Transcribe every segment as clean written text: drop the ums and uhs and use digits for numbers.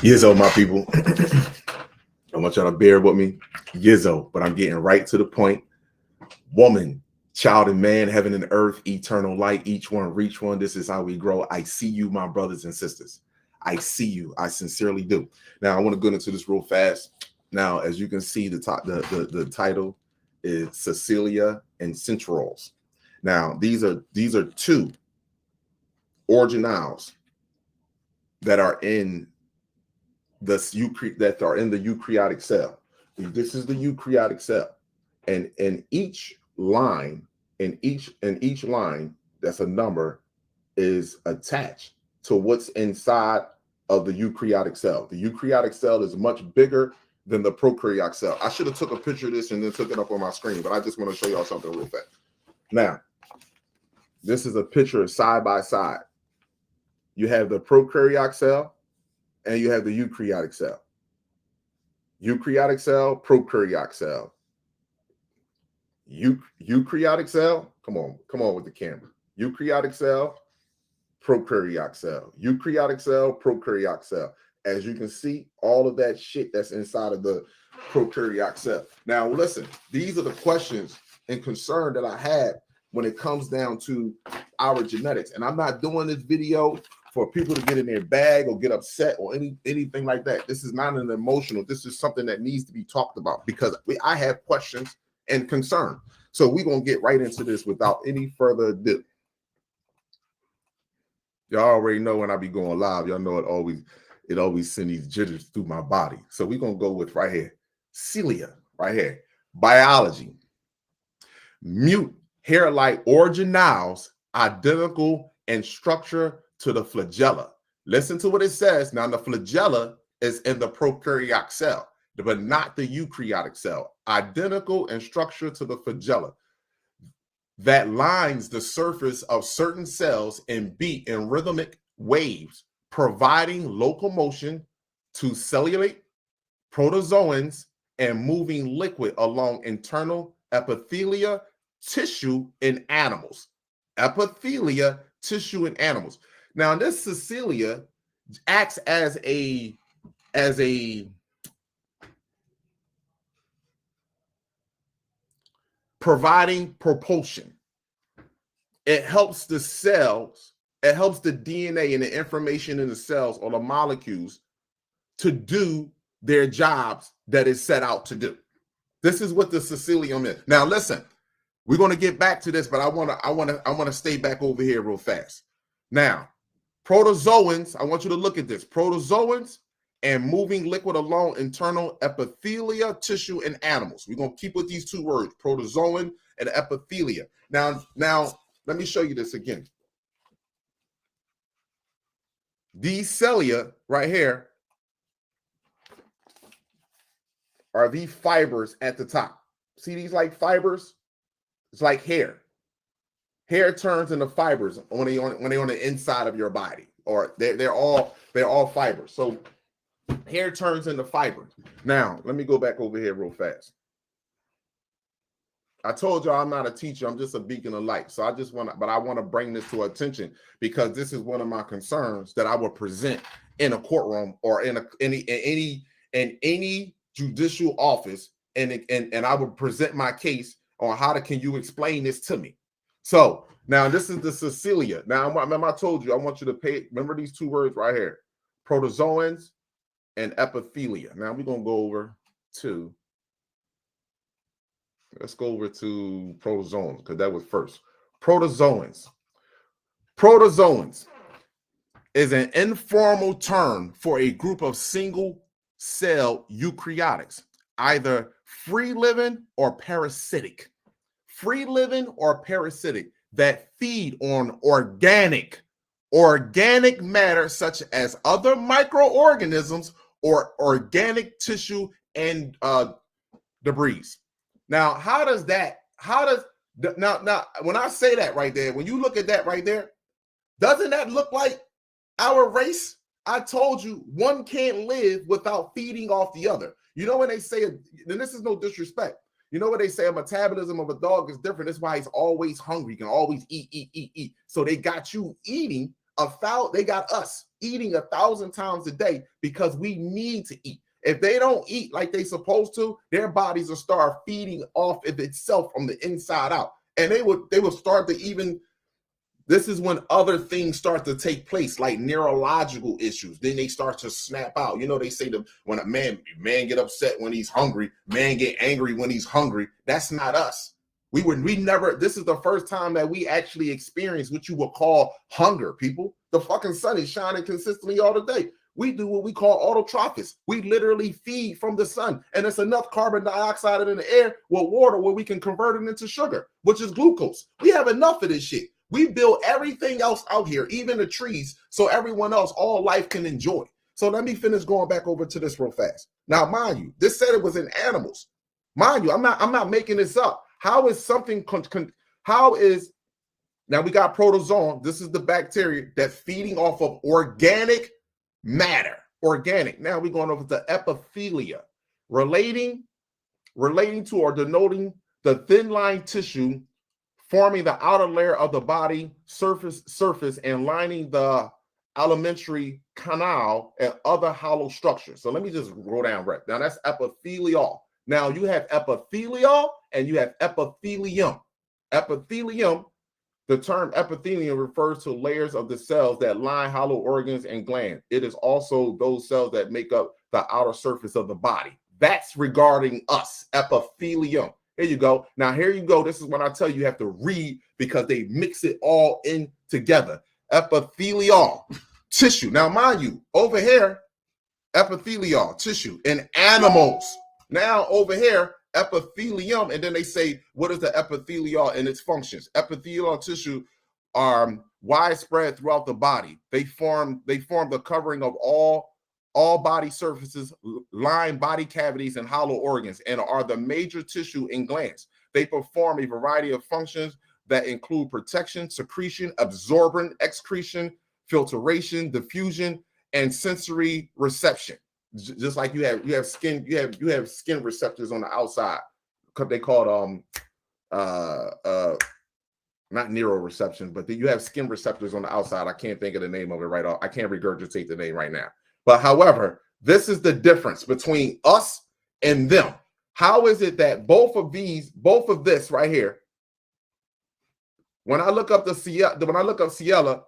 Yizzo, my people. I want y'all to bear with me. Yizzo, but I'm getting right to the point. Woman, child and man, heaven and earth, eternal light, each one reach one. This is how we grow. I see you, my brothers and sisters. I see you. I sincerely do. Now, I want to go into this real fast. Now, as you can see, the title is Cecilia and Centrals. Now, these are two organelles that are in the eukaryotic cell. This is the eukaryotic cell, and in each line, that's a number, is attached to what's inside of the eukaryotic cell. The eukaryotic cell is much bigger than the prokaryotic cell. I should have took a picture of this and then took it up on my screen, but I just want to show y'all something real fast. Now, this is a picture side by side. You have the prokaryotic cell and you have the eukaryotic cell. Eukaryotic cell, prokaryotic cell. Eukaryotic cell, come on with the camera. Eukaryotic cell, prokaryotic cell. Eukaryotic cell, prokaryotic cell. As you can see, all of that shit that's inside of the prokaryotic cell. Now, listen, these are the questions and concern that I had when it comes down to our genetics. And I'm not doing this video for people to get in their bag or get upset or anything like that. This is not an emotional. This is something that needs to be talked about because I have questions and concern. So we're going to get right into this without any further ado. Y'all already know when I be going live, y'all know it always sends these jitters through my body. So we're going to go with right here. Celia, right here. Biology. Mute hair-like organelles identical in structure to the flagella. Listen to what it says. Now, the flagella is in the prokaryotic cell, but not the eukaryotic cell. Identical in structure to the flagella that lines the surface of certain cells and beat in rhythmic waves, providing locomotion to cellulate protozoans and moving liquid along internal epithelia tissue in animals. Epithelia tissue in animals. Now, this Cecilia acts as a providing propulsion. It helps the cells, it helps the DNA and the information in the cells or the molecules to do their jobs that is set out to do. This is what the Cecilium is. Now, listen, we're going to get back to this, but I want to stay back over here real fast. Now, protozoans, I want you to look at this. Protozoans and moving liquid along internal epithelia tissue in animals. We're going to keep with these two words, protozoan and epithelia. Now, let me show you this again. These cilia right here are these fibers at the top. See these like fibers? It's like hair. Hair turns into fibers when they're on the inside of your body, or they're all fibers. So hair turns into fibers. Now, let me go back over here real fast. I told y'all I'm not a teacher. I'm just a beacon of light. So I want to bring this to attention because this is one of my concerns that I will present in a courtroom or in any judicial office, and I would present my case on can you explain this to me. So now this is the Cecilia. Now, remember I told you I want you to remember these two words right here, protozoans and epithelia. Now we're going to go over to, let's go over to protozoans because that was first. Protozoans. Protozoans is an informal term for a group of single cell eukaryotics, either free living or parasitic. Free living or parasitic that feed on organic matter such as other microorganisms or organic tissue and debris. Now, now when I say that right there, when you look at that right there, doesn't that look like our race? I told you one can't live without feeding off the other. You know when they say, and this is no disrespect, you know what they say, a metabolism of a dog is different. That's why he's always hungry. He can always eat. So they got you eating they got us eating 1,000 times a day because we need to eat. If they don't eat like they supposed to, their bodies will start feeding off of itself from the inside out. And they would start to even, this is when other things start to take place, like neurological issues. Then they start to snap out. You know, they say that when a man get upset when he's hungry, man get angry when he's hungry. That's not us. We never, this is the first time that we actually experienced what you would call hunger, people. The fucking sun is shining consistently all the day. We do what we call autotrophies. We literally feed from the sun, and it's enough carbon dioxide in the air with water where we can convert it into sugar, which is glucose. We have enough of this shit. We build everything else out here, even the trees, so everyone else, all life can enjoy. So let me finish going back over to this real fast. Now, mind you, this said it was in animals. Mind you, I'm not making this up. How is something, now we got protozoan. This is the bacteria that's feeding off of organic matter. Organic. Now we're going over to epithelia, relating to or denoting the thin line tissue forming the outer layer of the body surface and lining the alimentary canal and other hollow structures. So let me just go down right now. That's epithelial. Now you have epithelial and you have epithelium. Epithelium, the term epithelium refers to layers of the cells that line hollow organs and glands. It is also those cells that make up the outer surface of the body. That's regarding us, epithelium. Here you go. Now, here you go. This is when I tell you have to read because they mix it all in together. Epithelial tissue. Now, mind you, over here, epithelial tissue in animals. Now, over here, epithelium, and then they say, what is the epithelial and its functions? Epithelial tissue are widespread throughout the body. They form the covering of all body surfaces, line body cavities, and hollow organs, and are the major tissue in glands. They perform a variety of functions that include protection, secretion, absorption, excretion, filtration, diffusion, and sensory reception. Just like you have skin receptors on the outside. They call not neuroreception, but you have skin receptors on the outside. I can't think of the name of it right off. I can't regurgitate the name right now. But however, this is the difference between us and them. How is it that both of this right here, when I look up Ciela,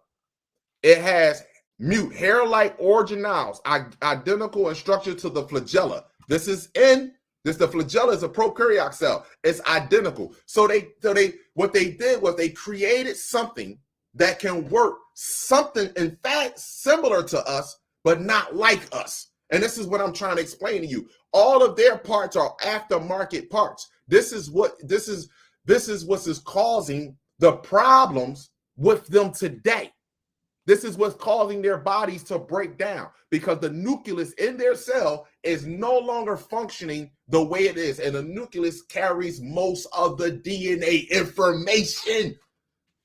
it has mute hair-like organelles, identical in structure to the flagella. The flagella is a prokaryotic cell. It's identical. So what they did was they created something that can work something, in fact, similar to us, but not like us. And this is what I'm trying to explain to you. All of their parts are aftermarket parts. This is what is causing the problems with them today. This is what's causing their bodies to break down because the nucleus in their cell is no longer functioning the way it is. And the nucleus carries most of the DNA information.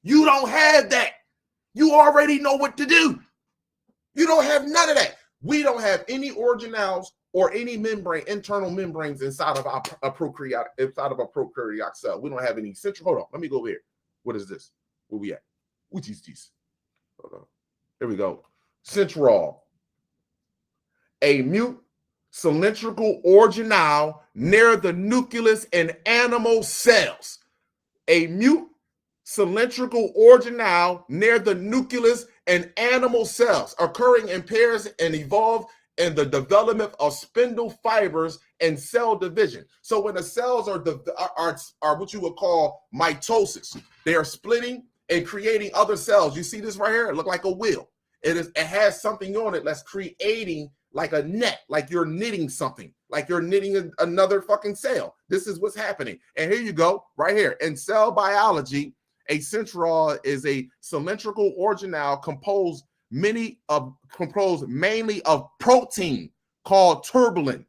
You don't have that. You already know what to do. You don't have none of that. We don't have any organelles or any internal membranes inside of a prokaryotic cell. We don't have any central. Hold on, let me go over here. What is this? Where we at? Which is this? Hold on. Here we go. Central. A mute cylindrical organelle near the nucleus in animal cells. A mute cylindrical organelle near the nucleus in animal cells, occurring in pairs and evolve in the development of spindle fibers and cell division. So when the cells are what you would call mitosis, they are splitting and creating other cells. You see this right here? It looks like a wheel. It has something on it that's creating like a net, like you're knitting something, like you're knitting another fucking cell. This is what's happening. And here you go, right here. In cell biology, a centriole is a cylindrical organelle composed mainly of protein called turbulin.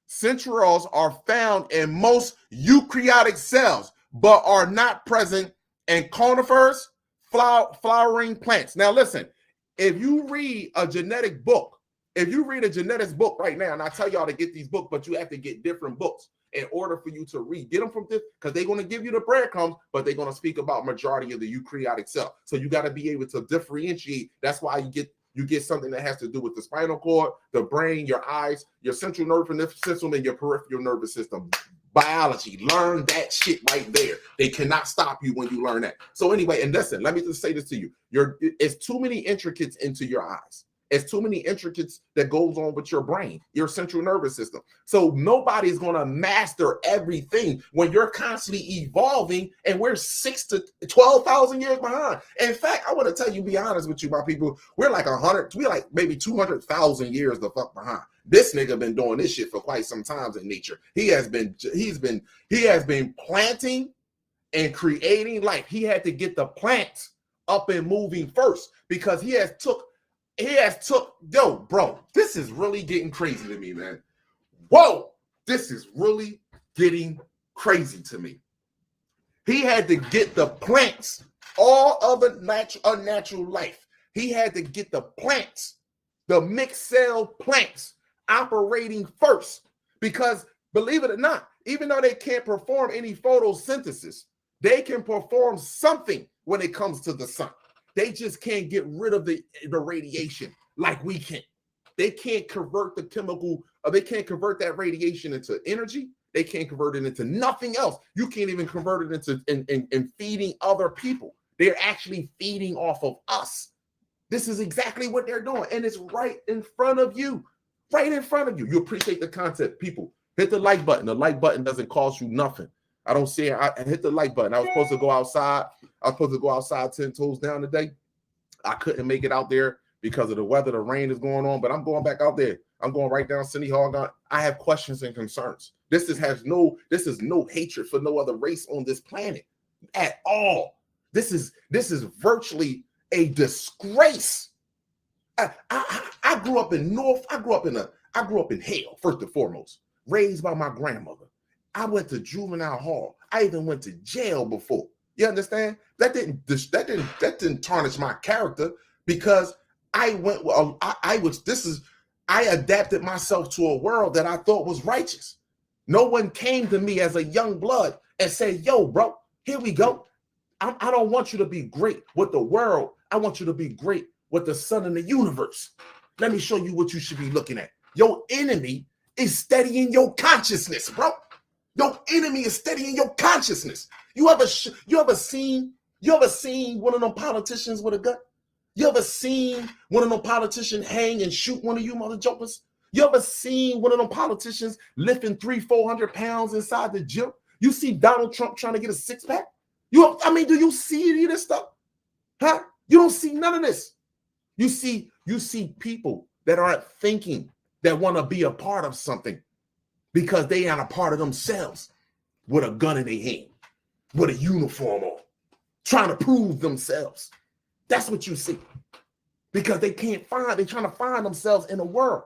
Centrioles are found in most eukaryotic cells, but are not present in conifers, flowering plants. Now listen, if you read a genetic book, right now, and I tell y'all to get these books, but you have to get different books. in order for you to read. Get them from this, because they're going to give you the breadcrumbs, but they're going to speak about majority of the eukaryotic cell. So you got to be able to differentiate. That's why you get something that has to do with the spinal cord, the brain, your eyes, your central nervous system, and your peripheral nervous system. Biology, learn that shit right there. They cannot stop you when you learn that. So anyway, and listen, let me just say this to you. It's too many intricates into your eyes. It's too many intricates that goes on with your brain, your central nervous system. So nobody's going to master everything when you're constantly evolving, and we're 6,000 to 12,000 years behind. In fact, I want to tell you, be honest with you, my people, we're like maybe 200,000 years the fuck behind. This nigga been doing this shit for quite some time in nature. He has been planting and creating life. He had to get the plants up and moving first, because he has took, yo, bro, this is really getting crazy to me, man. Whoa, this is really getting crazy to me. He had to get the plants, all other unnatural life. He had to get the plants, the mixed cell plants, operating first, because believe it or not, even though they can't perform any photosynthesis, they can perform something when it comes to the sun. They just can't get rid of the radiation like we can. They can't convert the chemical, they can't convert that radiation into energy. They can't convert it into nothing else. You can't even convert it into in feeding other people. They're actually feeding off of us. This is exactly what they're doing, and it's right in front of you. Right in front of you. You appreciate the content, people. Hit the like button. The like button doesn't cost you nothing. I don't see it. I hit the like button. I was supposed to go outside. 10 toes down today. I couldn't make it out there because of the weather. The rain is going on, but I'm going back out there. I'm going right down City Hall. I have questions and concerns. This is no hatred for no other race on this planet at all. This is virtually a disgrace. I grew up in I grew up in hell, first and foremost, raised by my grandmother. I went to juvenile hall. I even went to jail before. You understand? That didn't tarnish my character, because I adapted myself to a world that I thought was righteous. No one came to me as a young blood and said, yo, bro, here we go. I don't want you to be great with the world. I want you to be great with the sun and the universe. Let me show you what you should be looking at. Your enemy is studying your consciousness, bro. Your enemy is studying your consciousness. You ever seen one of them politicians with a gun? You ever seen one of them politicians hang and shoot one of you mother jokers? You ever seen one of them politicians lifting 300-400 pounds inside the gym? You see Donald Trump trying to get a six-pack? Do you see any of this stuff? Huh? You don't see none of this. You see people that aren't thinking, that want to be a part of something because they aren't a part of themselves, with a gun in their hand, with a uniform on, trying to prove themselves. That's what you see. Because they're trying to find themselves in the world.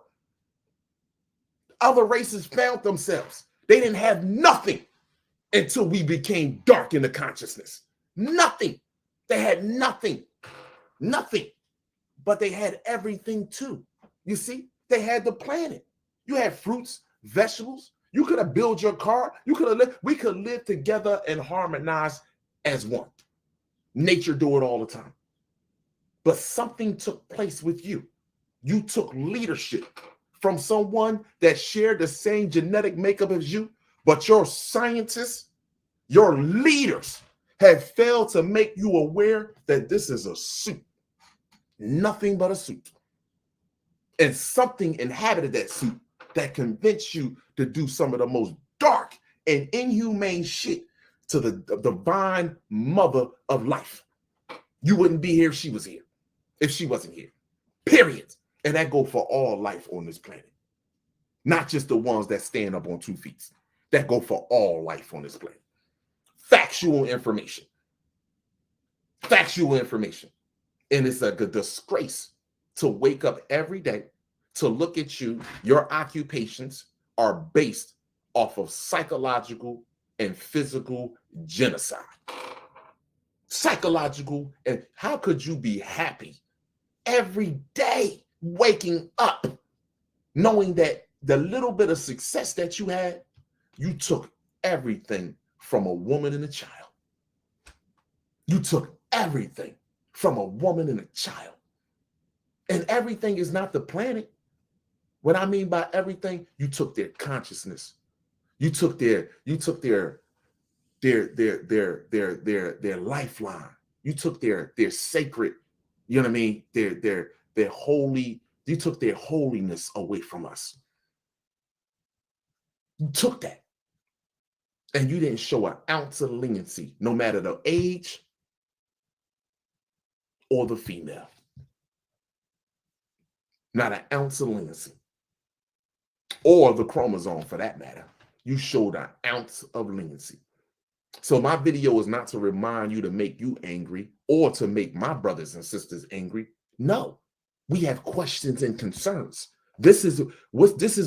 Other races found themselves. They didn't have nothing until we became dark in the consciousness. Nothing. They had nothing. Nothing. But they had everything too. You see, they had the planet. You had fruits, vegetables. You could have built your car. We could live together and harmonize as one. Nature do it all the time. But something took place with you. You took leadership from someone that shared the same genetic makeup as you, but your scientists, your leaders have failed to make you aware that this is a suit. Nothing but a suit. And something inhabited that suit that convinced you to do some of the most dark and inhumane shit to the divine mother of life. You wouldn't be here if she was here. If she wasn't here. Period. And that goes for all life on this planet. Not just the ones that stand up on 2 feet. That go for all life on this planet. Factual information. Factual information. And it's a disgrace to wake up every day to look at you. Your occupations are based off of psychological and physical genocide. Psychological, and how could you be happy every day waking up knowing that the little bit of success that you had, You took everything from a woman and a child. You took everything from a woman and a child. And everything is not the planet. What I mean by everything, you took their consciousness. You took their lifeline. You took their sacred, you know what I mean? Their holy, you took their holiness away from us. You took that. And you didn't show an ounce of leniency, no matter the age or the female. Not an ounce of leniency. Or the chromosome, for that matter. You showed an ounce of leniency. So my video is not to remind you to make you angry or to make my brothers and sisters angry. No, we have questions and concerns. This is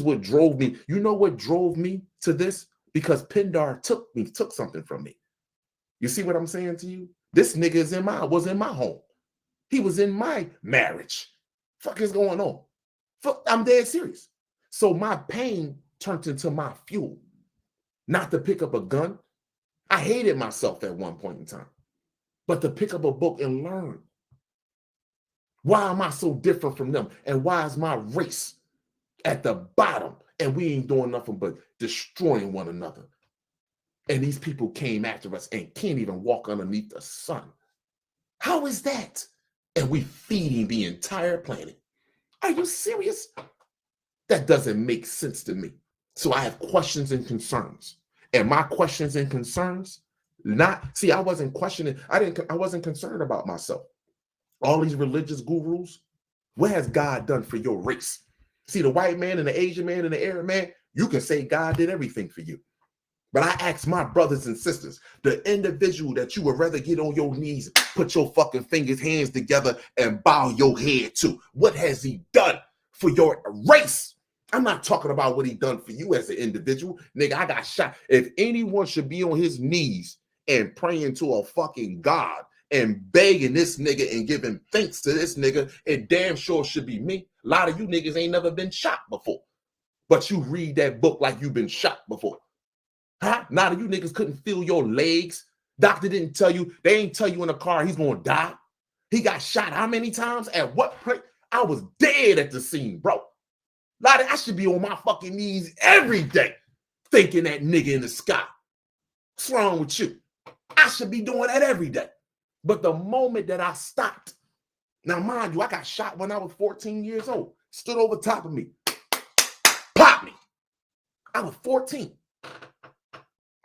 what drove me. You know what drove me to this? Because Pindar took something from me. You see what I'm saying to you? This nigga was in my home. He was in my marriage. Fuck is going on? I'm dead serious. So my pain turned into my fuel, not to pick up a gun. I hated myself at one point in time, but to pick up a book and learn. Why am I so different from them? And why is my race at the bottom? And we ain't doing nothing but destroying one another. And these people came after us and can't even walk underneath the sun. How is that? And we feeding the entire planet. Are you serious? That doesn't make sense to me. So I have questions and concerns. And my questions and concerns, I wasn't questioning, I wasn't concerned about myself. All these religious gurus, what has God done for your race? See, the white man and the Asian man and the Arab man, you can say God did everything for you. But I ask my brothers and sisters, the individual that you would rather get on your knees, put your fucking hands together and bow your head to, what has he done for your race? I'm not talking about what he done for you as an individual. Nigga, I got shot. If anyone should be on his knees and praying to a fucking God and begging this nigga and giving thanks to this nigga, it damn sure should be me. A lot of you niggas ain't never been shot before, but you read that book like you've been shot before. Huh? A lot of you niggas couldn't feel your legs. Doctor didn't tell you, they ain't tell you in the car he's gonna die. He got shot how many times? At what point? I was dead at the scene, bro. I should be on my fucking knees every day thinking that nigga in the sky. What's wrong with you? I should be doing that every day. But the moment that I stopped, now mind you, I got shot when I was 14 years old. Stood over top of me. Popped me. I was 14.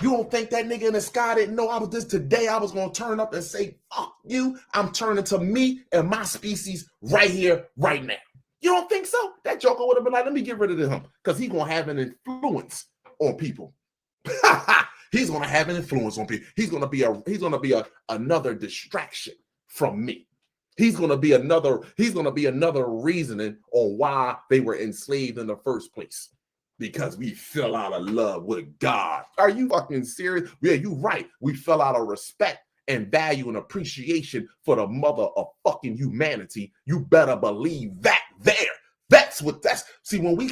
You don't think that nigga in the sky didn't know I was this today? I was going to turn up and say, fuck you. I'm turning to me and my species right here, right now. You don't think so? That joker would have been like, let me get rid of him because he's going to have an influence on people. He's going to have an influence on people. He's going to be another distraction from me. He's going to be another reasoning on why they were enslaved in the first place. Because we fell out of love with God. Are you fucking serious? Yeah, you right. We fell out of respect and value and appreciation for the mother of fucking humanity. You better believe that there. See, when we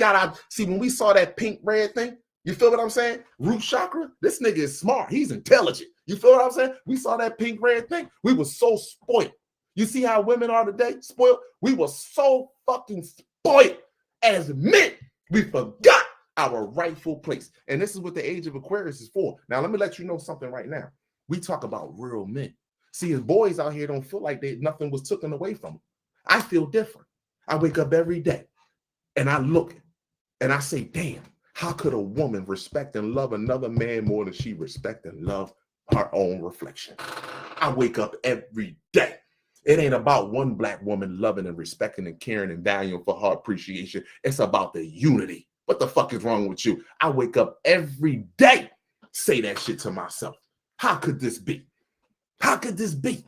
saw that pink red thing, you feel what I'm saying? Root chakra, this nigga is smart. He's intelligent. You feel what I'm saying? We saw that pink red thing. We were so spoiled. You see how women are today? Spoiled. We were so fucking spoiled as men. We forgot our rightful place. And this is what the age of Aquarius is for. Now, let me let you know something right now. We talk about real men. See, his boys out here don't feel like nothing was taken away from them. I feel different. I wake up every day and I look and I say, damn, how could a woman respect and love another man more than she respect and love her own reflection? I wake up every day. It ain't about one black woman loving and respecting and caring and valuing for her appreciation. It's about the unity. What the fuck is wrong with you? I wake up every day, say that shit to myself. How could this be? How could this be?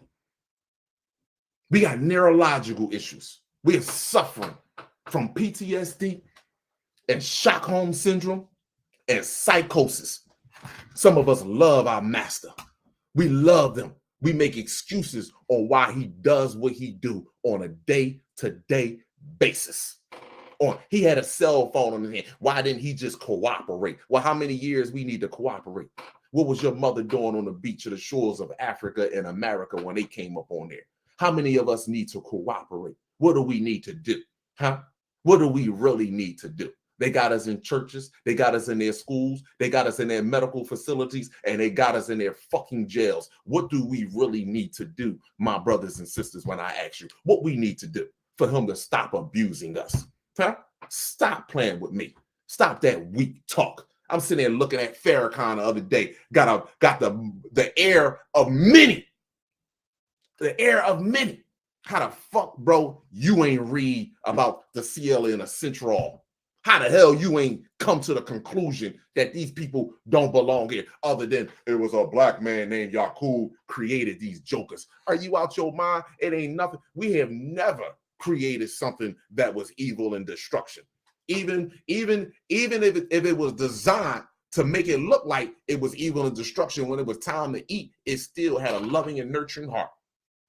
We got neurological issues. We are suffering from PTSD and Stockholm syndrome and psychosis. Some of us love our master. We love them. We make excuses on why he does what he do on a day-to-day basis. Or he had a cell phone on his hand. Why didn't he just cooperate? Well, how many years we need to cooperate? What was your mother doing on the beach of the shores of Africa and America when they came up on there? How many of us need to cooperate? What do we need to do? Huh? What do we really need to do? They got us in churches. They got us in their schools. They got us in their medical facilities. And they got us in their fucking jails. What do we really need to do, my brothers and sisters, when I ask you what we need to do for him to stop abusing us? Huh? Stop playing with me. Stop that weak talk. I'm sitting there looking at Farrakhan the other day. Got the air of many. The air of many. How the fuck, bro, you ain't read about the CLA and the Central? How the hell you ain't come to the conclusion that these people don't belong here, other than it was a black man named Yakub created these jokers? Are you out your mind? It ain't nothing. We have never created something that was evil and destruction. Even if it was designed to make it look like it was evil and destruction when it was time to eat, it still had a loving and nurturing heart.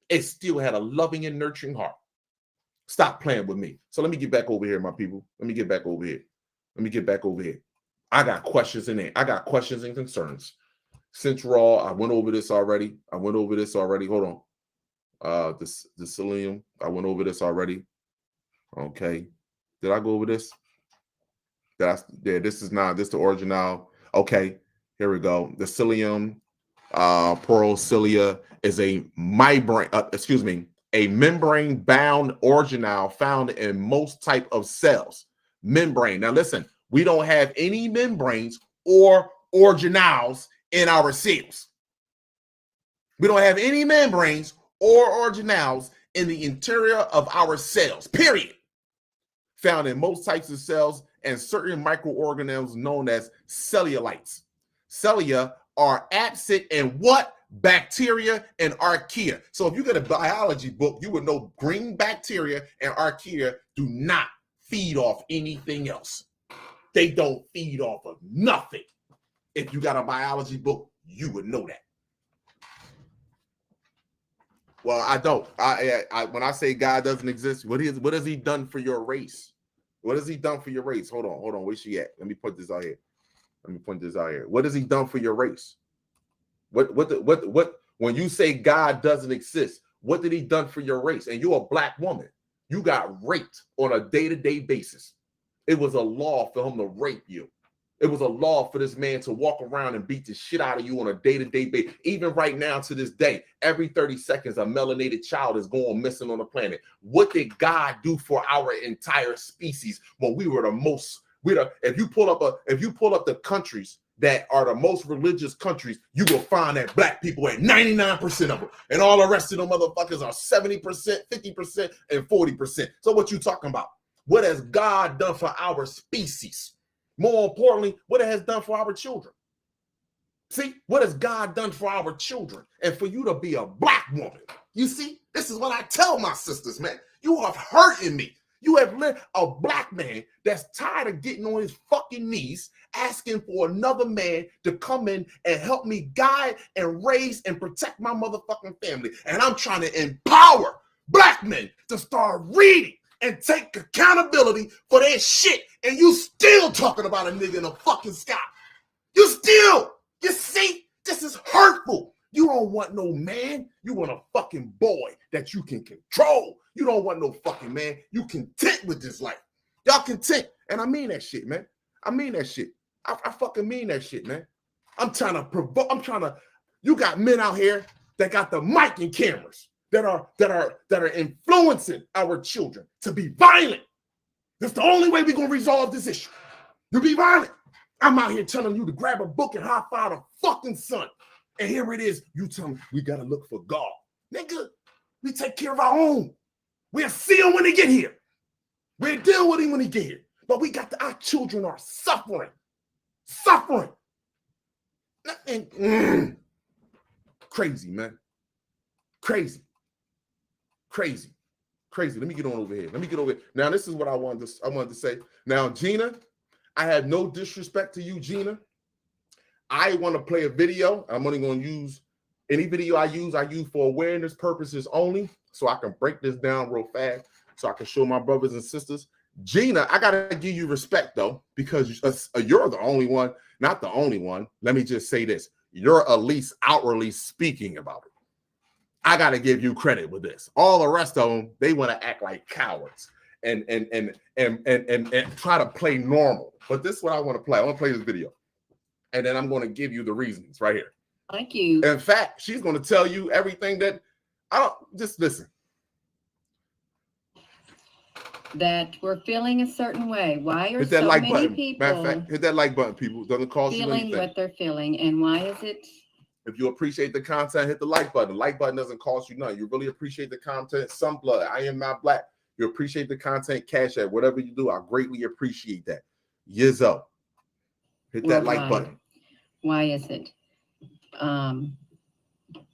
It still had a loving and nurturing heart. Stop playing with me. So let me get back over here, my people. Let me get back over here. I got questions in there. I got questions and concerns. Central, I went over this already. Hold on. The psyllium, I went over this already. Okay. Did I go over this? This is the original. Okay, here we go. The psyllium, porocilia is a membrane-bound organelle found in most type of cells. Membrane. Now listen, we don't have any membranes or organelles in our cells. We don't have any membranes or organelles in the interior of our cells, period. Found in most types of cells and certain microorganisms known as cellulites. Cellia are absent in what? Bacteria and archaea. So if you get a biology book, you would know green bacteria and archaea do not feed off anything else. They don't feed off of nothing. If you got a biology book, you would know that. Well, I don't. When I say God doesn't exist, what has he done for your race? What has he done for your race? Hold on. Where's she at? Let me put this out here. What has he done for your race? What when you say God doesn't exist, what did he done for your race? And you're a black woman. You got raped on a day-to-day basis. It was a law for him to rape you. It was a law for this man to walk around and beat the shit out of you on a day-to-day basis. Even right now to this day, every 30 seconds, a melanated child is going missing on the planet. What did God do for our entire species when we were the most? If you pull up the countries that are the most religious countries, you will find that black people at 99% of them, and all the rest of them motherfuckers are 70%, 50%, and 40%. So what you talking about? What has God done for our species? More importantly, what it has done for our children. See, what has God done for our children? And for you to be a black woman, you see, this is what I tell my sisters, man. You are hurting me. You have lived a black man that's tired of getting on his fucking knees, asking for another man to come in and help me guide and raise and protect my motherfucking family. And I'm trying to empower black men to start reading and take accountability for their shit. And you still talking about a nigga in a fucking sky. You see, this is hurtful. You don't want no man. You want a fucking boy that you can control. You don't want no fucking man. You content with this life. Y'all content. And I mean that shit, man. I mean that shit. I fucking mean that shit, man. I'm trying to provoke. You got men out here that got the mic and cameras that are influencing our children to be violent. That's the only way we're gonna resolve this issue. You be violent. I'm out here telling you to grab a book and high five the fucking sun. And here it is. You tell me we gotta look for God. Nigga, we take care of our own. We'll see him when they get here. We'll deal with him when he get here. But our children are suffering. And, crazy, man. Crazy. Let me get on over here. Now, this is what I wanted to say. Now, Gina, I have no disrespect to you, Gina. I want to play a video. I'm only going to use any video I use for awareness purposes only, so I can break this down real fast, so I can show my brothers and sisters Gina, I gotta give you respect though, because you're the only one, not the only one. Let me just say this: you're at least outwardly speaking about it. I gotta give you credit with this. All the rest of them, they want to act like cowards and try to play normal. But this is what I want to play. I want to play this video, and then I'm going to give you the reasons right here. Thank you. In fact, she's going to tell you everything that I don't. Just listen. That we're feeling a certain way. Why are Hit that so like many button. people Matter of fact, hit that like button, people. Doesn't cost you feeling anything. what they're feeling, and why is it? If you appreciate the content, hit the like button. The like button doesn't cost you nothing. You really appreciate the content. Some blood. I am not black. You appreciate the content. Cash at whatever you do. I greatly appreciate that. Yizzo. Hit that like button. Why is it?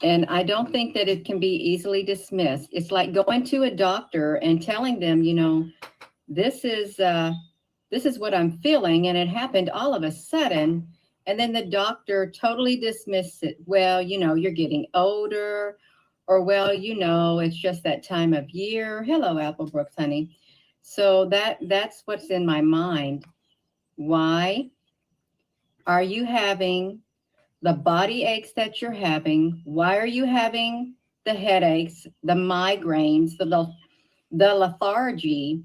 And I don't think that it can be easily dismissed. It's like going to a doctor and telling them, you know, this is what I'm feeling, and it happened all of a sudden, and then the doctor totally dismissed it. Well, you know, you're getting older, or well, you know, it's just that time of year. Hello, Apple Brooks, honey. So that's what's in my mind. Why are you having the body aches that you're having? Why are you having the headaches, the migraines, the lethargy,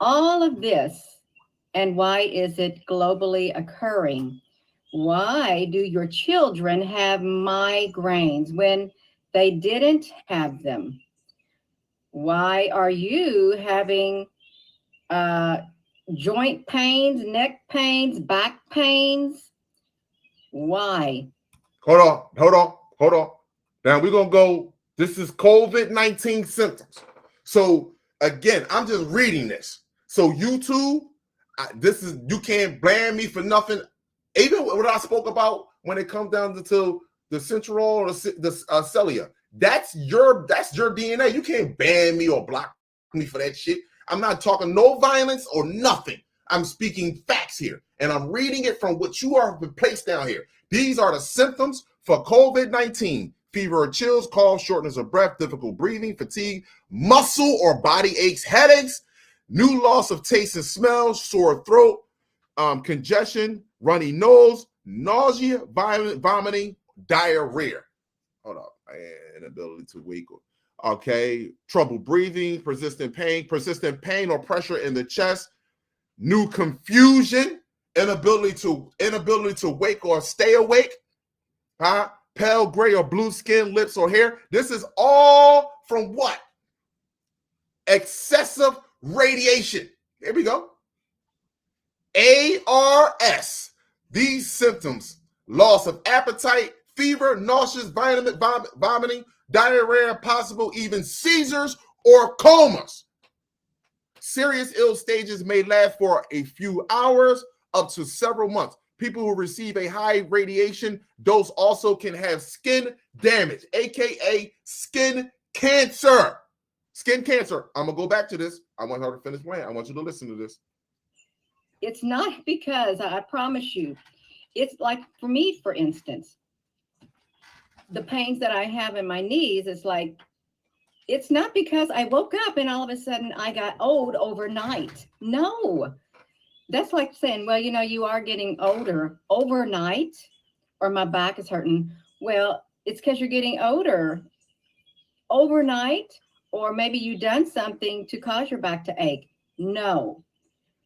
all of this? And why is it globally occurring? Why do your children have migraines when they didn't have them? Why are you having joint pains, neck pains, back pains? Why? Hold on. Now we're going to go. This is COVID-19 symptoms. So again, I'm just reading this. So YouTube, you can't blame me for nothing. Even what I spoke about when it comes down to the central or the cilia, that's your DNA. You can't ban me or block me for that shit. I'm not talking no violence or nothing. I'm speaking facts here, and I'm reading it from what you are placed down here. These are the symptoms for COVID-19: fever or chills, cough, shortness of breath, difficult breathing, fatigue, muscle or body aches, headaches, new loss of taste and smell, sore throat, congestion, runny nose, nausea, vomiting, diarrhea. Hold up, inability to wake up. Okay, trouble breathing, persistent pain or pressure in the chest, new confusion, inability to wake or stay awake, pale gray or blue skin, lips or hair. This is all from what? Excessive radiation. Here we go. ARS. These symptoms: loss of appetite, fever, nauseous, vomiting, diarrhea, possible even seizures or comas. Serious ill stages may last for a few hours up to several months. People who receive a high radiation dose also can have skin damage, aka skin cancer. Skin cancer. I'm going to go back to this. I want her to finish playing. I want you to listen to this. It's not because, I promise you, it's like for me, for instance, the pains that I have in my knees, is like, it's not because I woke up and all of a sudden I got old overnight. No, that's like saying, well, you know, you are getting older overnight, or my back is hurting. Well, it's because you're getting older overnight, or maybe you done something to cause your back to ache. No.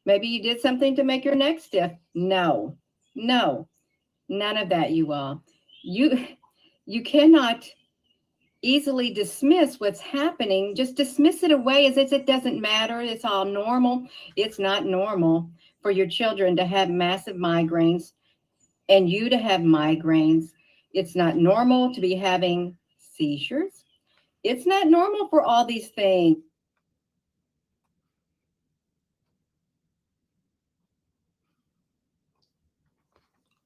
Maybe you did something to make your neck stiff. No, none of that, you all. You cannot easily dismiss what's happening. Just dismiss it away as if it doesn't matter. It's all normal. It's not normal for your children to have massive migraines and you to have migraines. It's not normal to be having seizures. It's not normal for all these things.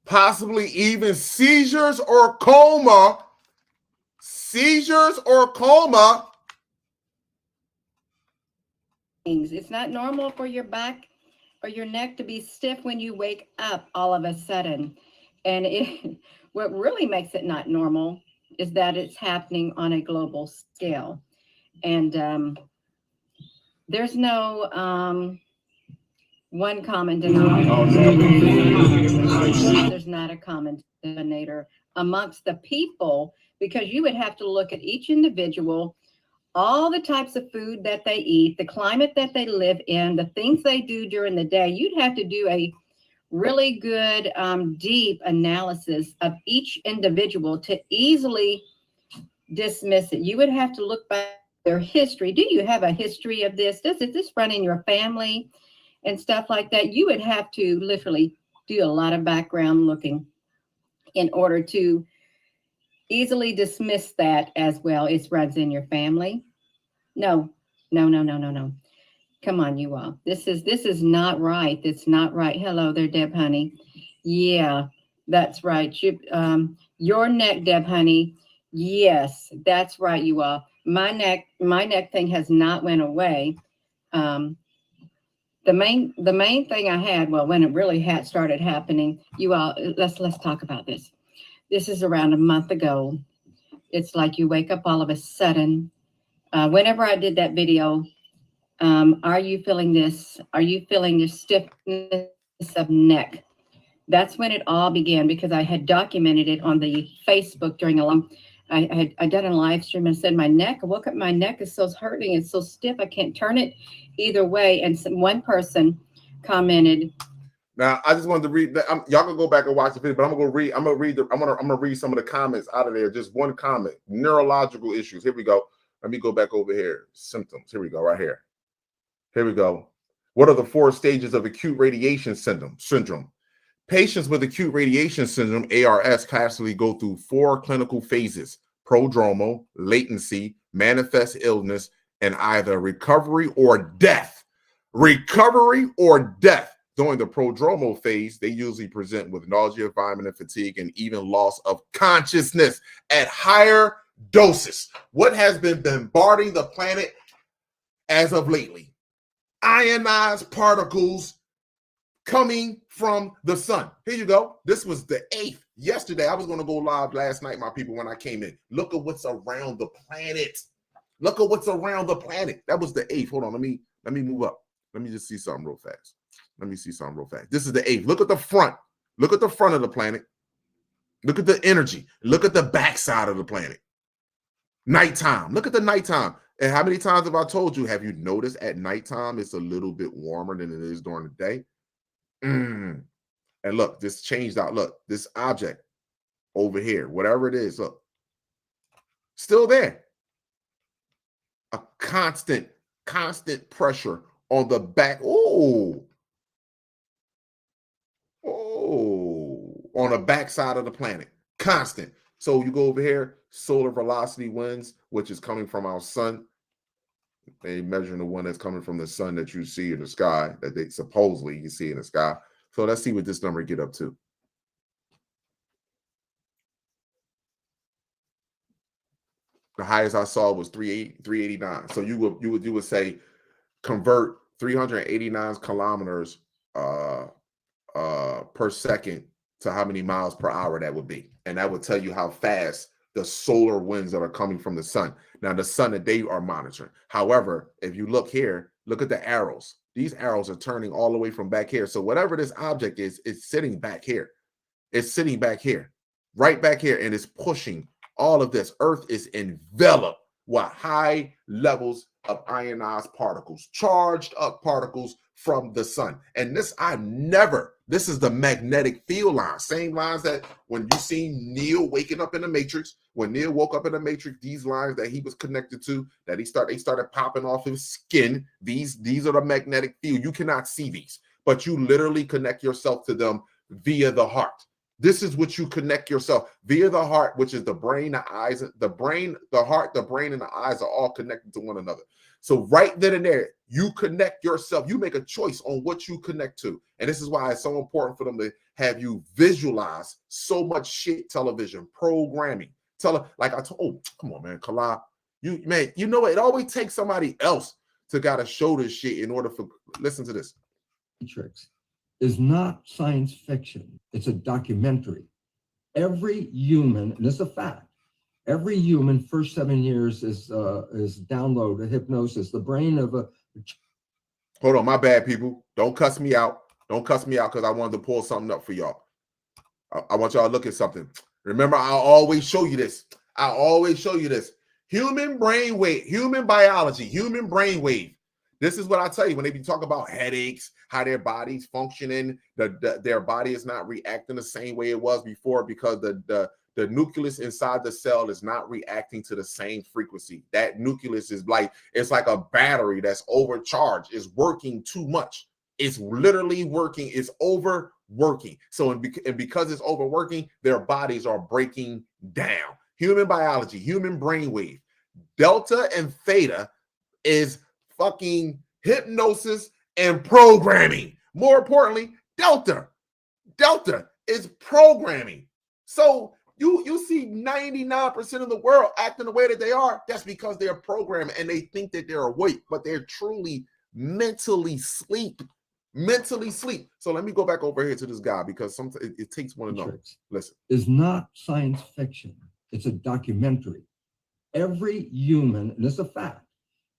Possibly even seizures or coma. Seizures or coma. It's not normal for your back or your neck to be stiff when you wake up all of a sudden. And what really makes it not normal is that it's happening on a global scale. And there's no one common denominator. There's not a common denominator amongst the people, because you would have to look at each individual, all the types of food that they eat, the climate that they live in, the things they do during the day. You'd have to do a really good, deep analysis of each individual to easily dismiss it. You would have to look back at their history. Do you have a history of this? Does this run in your family and stuff like that? You would have to literally do a lot of background looking in order to easily dismiss that as, well, it runs in your family. No, no, no, no, no, no. Come on, you all. This is not right. It's not right. Hello there, Deb Honey. Yeah, that's right. Your neck, Deb Honey. Yes, that's right, you all. My neck thing has not went away. The main thing I had, well, when it really had started happening, you all, let's talk about this. This is around a month ago. It's like you wake up all of a sudden. Whenever I did that video, are you feeling this? Are you feeling this stiffness of neck? That's when it all began, because I had documented it on the Facebook during a long. I done a live stream and said, my neck. I woke up, my neck is so hurting. It's so stiff. I can't turn it either way. And one person commented. Now, I just wanted to read that. Y'all can go back and watch the video, but I'm gonna read. I'm gonna read some of the comments out of there. Just one comment: neurological issues. Here we go. Let me go back over here. Symptoms. Here we go. Right here. Here we go. What are the 4 stages of acute radiation syndrome? Patients with acute radiation syndrome, ARS, classically go through 4 clinical phases: prodromal, latency, manifest illness, and either recovery or death. Recovery or death. During the prodromal phase, they usually present with nausea, vomiting, and fatigue, and even loss of consciousness at higher doses. What has been bombarding the planet as of lately? Ionized particles coming from the sun. Here you go. This was the 8th. Yesterday, I was going to go live last night, my people, when I came in. Look at what's around the planet. Look at what's around the planet. That was the 8th. Hold on. Let me move up. Let me just see something real fast. This is the 8th. Look at the front. Look at the front of the planet. Look at the energy. Look at the backside of the planet. Nighttime. Look at the nighttime. And how many times have I told you, have you noticed at nighttime it's a little bit warmer than it is during the day? And look, this changed out. Look, this object over here, whatever it is, look, still there. A constant pressure on the back. On the backside of the planet. Constant. So you go over here, solar velocity winds, which is coming from our sun. They measuring the one that's coming from the sun that you see in the sky, that they supposedly you see in the sky. So let's see what this number get up to. The highest I saw was 389. So you would say convert 389 kilometers per second to how many miles per hour that would be. And that would tell you how fast the solar winds that are coming from the sun. Now, the sun that they are monitoring. However, if you look here, look at the arrows. These arrows are turning all the way from back here. So whatever this object is, it's sitting back here. It's sitting back here, right back here, and it's pushing all of this. Earth is enveloped with high levels of ionized particles, charged up particles from the sun. And this is the magnetic field line, same lines that when you see Neo waking up in the Matrix, when Neo woke up in the Matrix, these lines that he was connected to, that they started popping off his skin. These are the magnetic field. You cannot see these, but you literally connect yourself to them via the heart. This is what you connect yourself via the heart, which is the brain, the eyes, the heart, the brain, and the eyes are all connected to one another. So right then and there, you connect yourself. You make a choice on what you connect to. And this is why it's so important for them to have you visualize so much shit, television, programming. Like I told, oh, come on, man, Kala. You know what? It always takes somebody else to gotta show this shit in order for, listen to this. Matrix is not science fiction. It's a documentary. Every human, and it's a fact, every human first 7 years is download a hypnosis. The brain of a Hold on, my bad, people. Don't cuss me out. Don't cuss me out because I wanted to pull something up for y'all. I want y'all to look at something. Remember, I always show you this. I always show you this. Human brain wave, human biology, human brain wave. This is what I tell you when they be talking about headaches, how their body's functioning, their body is not reacting the same way it was before because the nucleus inside the cell is not reacting to the same frequency. That nucleus is like, it's like a battery that's overcharged. It's working too much. It's literally working. It's overworking. So, and because it's overworking, their bodies are breaking down. Human biology, human brainwave. Delta and theta is fucking hypnosis and programming. More importantly, delta is programming. So you see 99% of the world acting the way that they are. That's because they're programmed and they think that they're awake, but they're truly mentally sleep. So let me go back over here to this guy because sometimes it takes one to know. Listen, is not science fiction. It's a documentary. Every human, and it's a fact,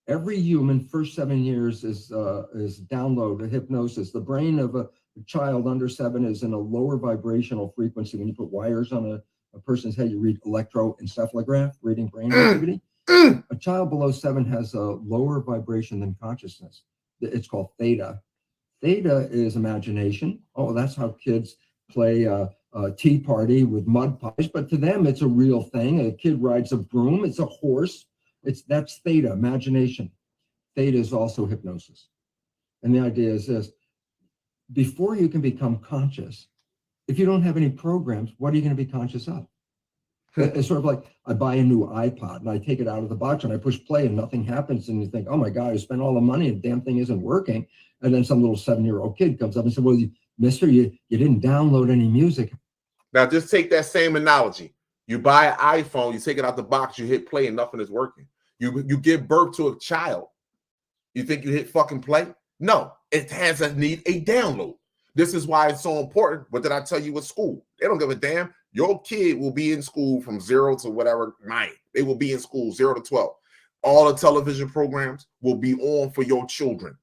every human first 7 years is download a hypnosis. The brain of a child under 7 is in a lower vibrational frequency. When you put wires on a person's head, you read electroencephalograph, reading brain activity. A child below 7 has a lower vibration than consciousness. It's called theta. Theta is imagination. Oh, that's how kids play a tea party with mud pies, but to them, it's a real thing. A kid rides a broom. It's a horse. That's theta, imagination. Theta is also hypnosis. And the idea is this: before you can become conscious, if you don't have any programs, what are you going to be conscious of? It's sort of like I buy a new iPod and I take it out of the box and I push play and nothing happens. And you think, oh my God, I spent all the money and the damn thing isn't working. And then some little 7-year-old kid comes up and says, well, mister, you didn't download any music. Now just take that same analogy. You buy an iPhone, you take it out the box, you hit play and nothing is working. You give birth to a child. You think you hit fucking play? No, it has a need a download. This is why it's so important. What did I tell you with school? They don't give a damn. Your kid will be in school from 0 to whatever 9. They will be in school 0 to 12. All the television programs will be on for your children.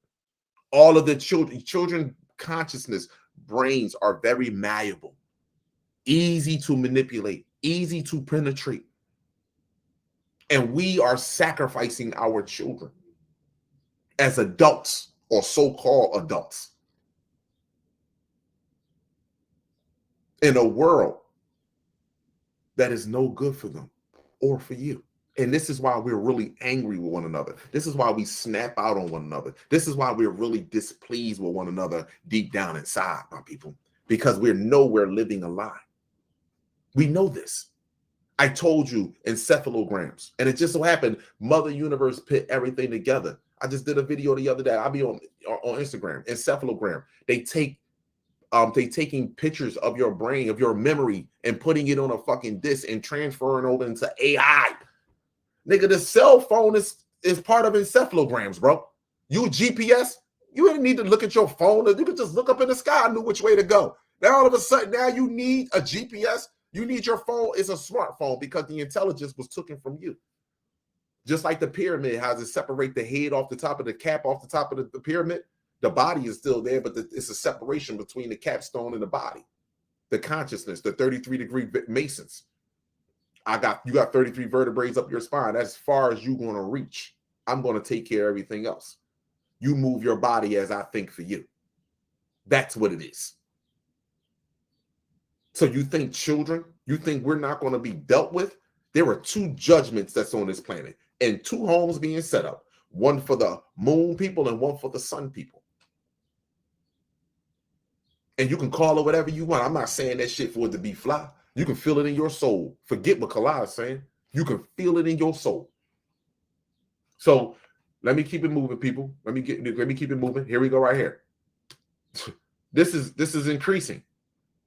All of the children consciousness brains are very malleable, easy to manipulate, easy to penetrate. And we are sacrificing our children as adults or so-called adults in a world that is no good for them or for you. And this is why we're really angry with one another. This is why we snap out on one another. This is why we're really displeased with one another deep down inside, my people, because we know we're living a lie. We know this. I told you encephalograms, and it just so happened Mother Universe put everything together. I just did a video the other day. I'll be on Instagram. Encephalogram. They taking pictures of your brain, of your memory, and putting it on a fucking disc and transferring over into AI. Nigga, the cell phone is part of encephalograms, bro. You GPS, you didn't need to look at your phone. You could just look up in the sky and knew which way to go. Now all of a sudden, now you need a GPS. You need your phone. It's a smartphone because the intelligence was taken from you. Just like the pyramid, how does it separate the head off the top of the cap, off the top of the pyramid? The body is still there, but it's a separation between the capstone and the body. The consciousness, the 33-degree Masons. You got 33 vertebrae up your spine. That's as far as you're going to reach. I'm going to take care of everything else. You move your body as I think for you. That's what it is. So you think children, you think we're not going to be dealt with? There are 2 judgments that's on this planet and 2 homes being set up. One for the moon people and one for the sun people. And you can call it whatever you want. I'm not saying that shit for it to be fly. You can feel it in your soul. Forget what Kalai is saying. You can feel it in your soul. So let me keep it moving, people. Let me keep it moving. Here we go right here. This is increasing.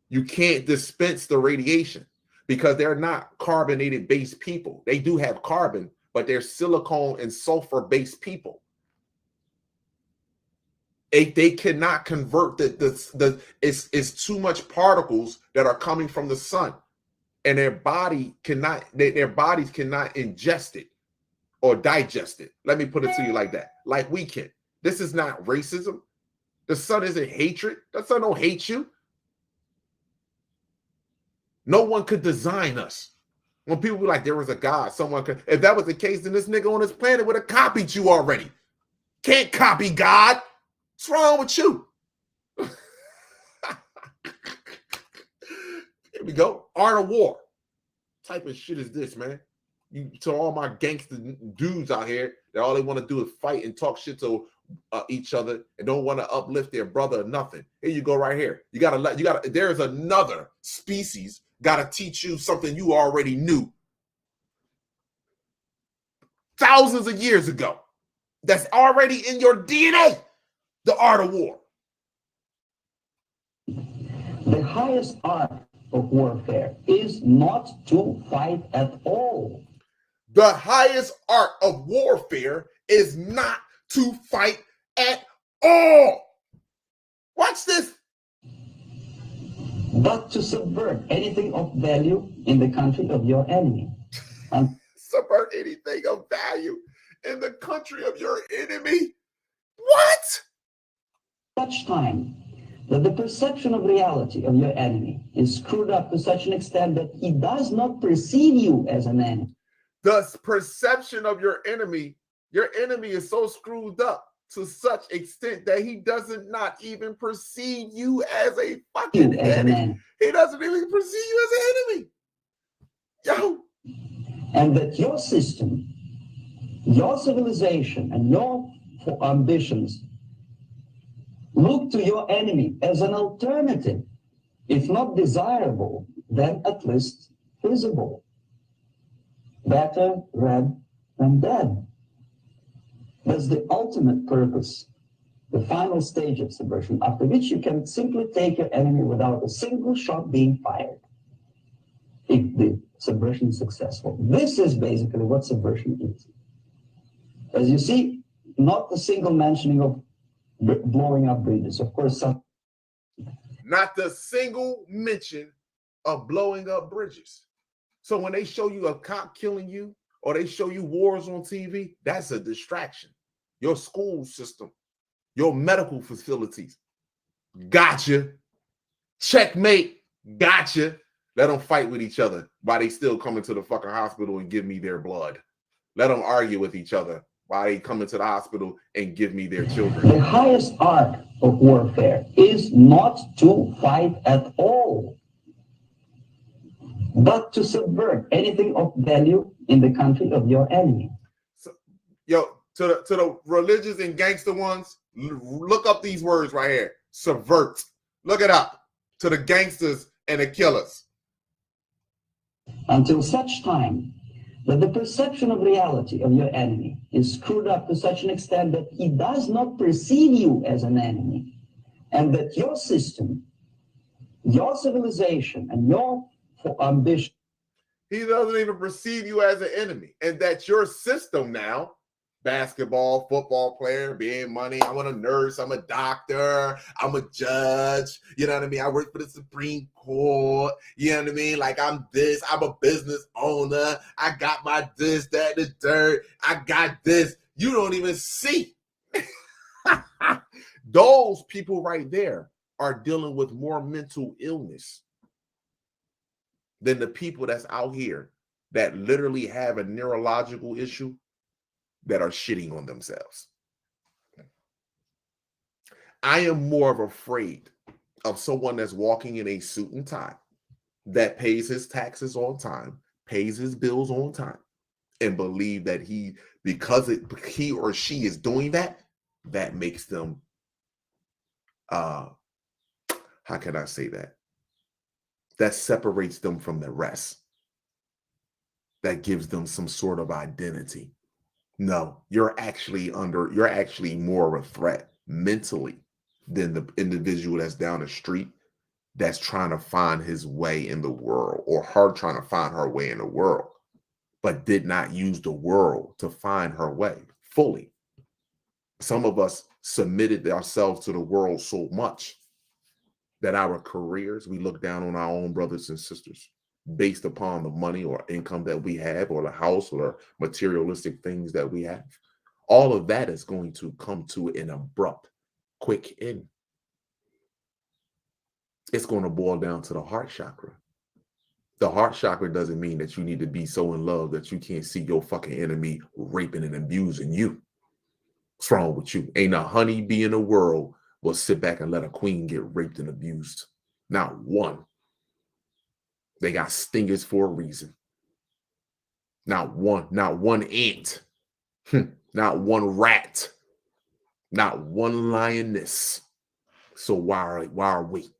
You can't dispense the radiation because they're not carbonated based people. They do have carbon, but they're silicone and sulfur based people. They cannot convert it's too much particles that are coming from the sun, and their bodies cannot ingest it or digest it. Let me put it to you like that, like we can. This is not racism. The sun isn't hatred. The sun don't hate you. No one could design us. When people be like, there was a God, someone could. If that was the case, then this nigga on this planet would have copied you already. Can't copy God. What's wrong with you? Here we go. Art of war. Type of shit is this, man? You to all my gangster dudes out here that all they want to do is fight and talk shit to each other and don't want to uplift their brother or nothing. Here you go, right here. You gotta. There's another species gotta teach you something you already knew thousands of years ago. That's already in your DNA. The art of war. The highest art of warfare is not to fight at all. The highest art of warfare is not to fight at all. Watch this. But to subvert anything of value in the country of your enemy. Subvert anything of value in the country of your enemy? What? Such time that the perception of reality of your enemy is screwed up to such an extent that he does not perceive you as an enemy. The perception of your enemy is so screwed up to such extent that he doesn't not even perceive you as a fucking enemy. He doesn't even perceive you as an enemy. Yo. And that your system, your civilization, and your ambitions look to your enemy as an alternative, if not desirable, then at least feasible. Better red than dead. That's the ultimate purpose, the final stage of subversion, after which you can simply take your enemy without a single shot being fired, if the subversion is successful. This is basically what subversion is. As you see, not a single mentioning of blowing up bridges. Of course, not the single mention of blowing up bridges. So when they show you a cop killing you, or they show you wars on TV, that's a distraction. Your school system, your medical facilities, gotcha. Checkmate, gotcha. Let them fight with each other while they still come into the fucking hospital and give me their blood. Let them argue with each other while they come into the hospital and give me their children. The highest art of warfare is not to fight at all, but to subvert anything of value in the country of your enemy. So, yo, to the religious and gangster ones, look up these words right here. Subvert. Look it up. To the gangsters and the killers. Until such time that the perception of reality of your enemy is screwed up to such an extent that he does not perceive you as an enemy, and that your system, your civilization, and your ambition. He doesn't even perceive you as an enemy, and that your system now, basketball, football player, being money, I'm a nurse, I'm a doctor, I'm a judge, you know what I mean? I work for the Supreme Court, you know what I mean? Like I'm this, I'm a business owner, I got my this, that, the dirt, I got this. You don't even see. Those people right there are dealing with more mental illness than the people that's out here that literally have a neurological issue that are shitting on themselves. I am more of afraid of someone that's walking in a suit and tie, that pays his taxes on time, pays his bills on time, and believe that he or she is doing that, that makes them, how can I say that? That separates them from the rest. That gives them some sort of identity. No, you're actually more of a threat mentally than the individual that's down the street that's trying to find his way in the world, or her trying to find her way in the world, but did not use the world to find her way fully. Some of us submitted ourselves to the world so much that our careers, we look down on our own brothers and sisters based upon the money or income that we have, or the house or the materialistic things that we have. all of that is going to come to an abrupt, quick end. It's going to boil down to the heart chakra. The heart chakra doesn't mean that you need to be so in love that you can't see your fucking enemy raping and abusing you. What's wrong with you? Ain't a honeybee in the world will sit back and let a queen get raped and abused. Not one. They got stingers for a reason. Not one ant. Not one rat. Not one lioness. So why are we?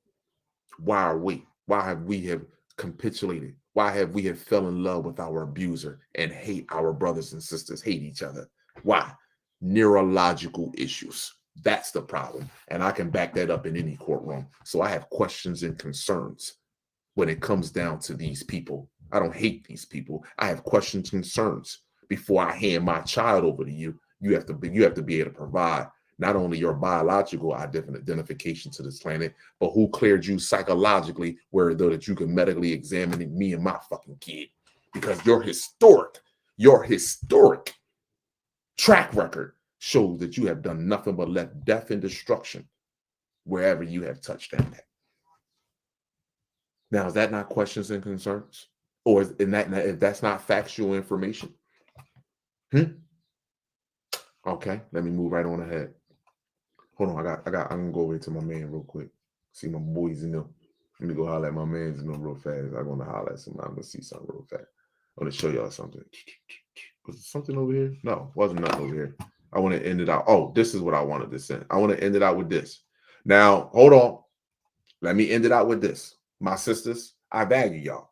Why are we? Why have we have capitulated? Why have we have fell in love with our abuser and hate our brothers and sisters, hate each other? Why? Neurological issues. That's the problem. And I can back that up in any courtroom. So I have questions and concerns when it comes down to these people. I don't hate these people. I have questions and concerns. Before I hand my child over to you, you have to be able to provide not only your biological identification to this planet, but who cleared you psychologically, where though that you can medically examine me and my fucking kid. Because your historic track record shows that you have done nothing but left death and destruction wherever you have touched that at. Now, is that not questions and concerns? Or if that's not factual information? Okay, let me move right on ahead. Hold on, I'm gonna go over to my man real quick. See my boys in them. Let me go holler at my mans in them real fast. I'm gonna holler at somebody. I'm gonna see something real fast. I'm gonna show y'all something. Was there something over here? No, wasn't nothing over here. I want to end it out. Oh, this is what I wanted to send. I want to end it out with this. Now, hold on. Let me end it out with this. My sisters, I value y'all.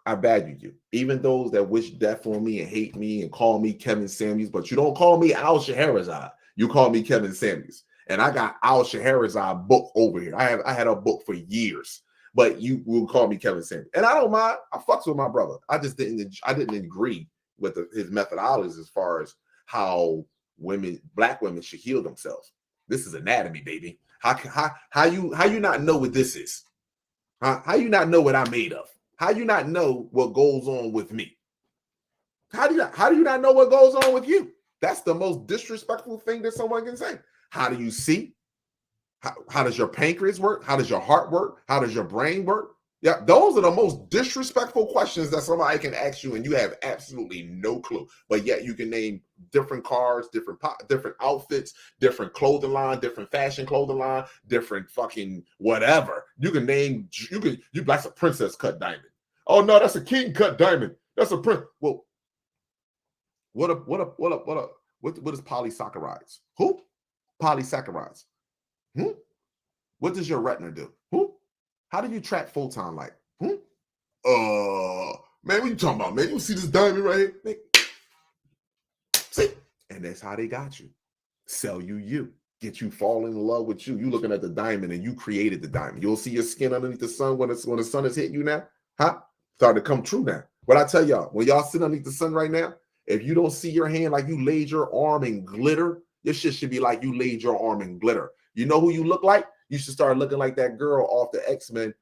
I value you. Even those that wish death on me and hate me and call me Kevin Samuels, but you don't call me Al Shahrazad. You call me Kevin Samuels. And I got Al Shahrazad book over here. I had a book for years, but you will call me Kevin Samuels. And I don't mind. I fucks with my brother. I didn't agree with his methodologies as far as how black women should heal themselves. This is anatomy, baby. How you not know what this is? How you not know what I'm made of? How you not know what goes on with me? How do you not know what goes on with you? That's the most disrespectful thing that someone can say. How do you see? How does your pancreas work? How does your heart work? How does your brain work? Yeah, those are the most disrespectful questions that somebody can ask you, and you have absolutely no clue. But yet you can name different cars, different outfits, different clothing line, different fashion clothing line, different fucking whatever. You can name that's a princess cut diamond. Oh no, that's a king cut diamond. That's a prince. Well, what is polysaccharides? Who? Polysaccharides. What does your retina do? Who? How do you track photon light? Man, what you talking about, man? You see this diamond right here? Man. See? And that's how they got you. Sell you. Get you falling in love with you. You looking at the diamond and you created the diamond. You'll see your skin underneath the sun when the sun is hitting you now. Huh? Starting to come true now. What I tell y'all, when y'all sit underneath the sun right now, if you don't see your hand like you laid your arm in glitter, your shit should be like you laid your arm in glitter. You know who you look like? You should start looking like that girl off the X-Men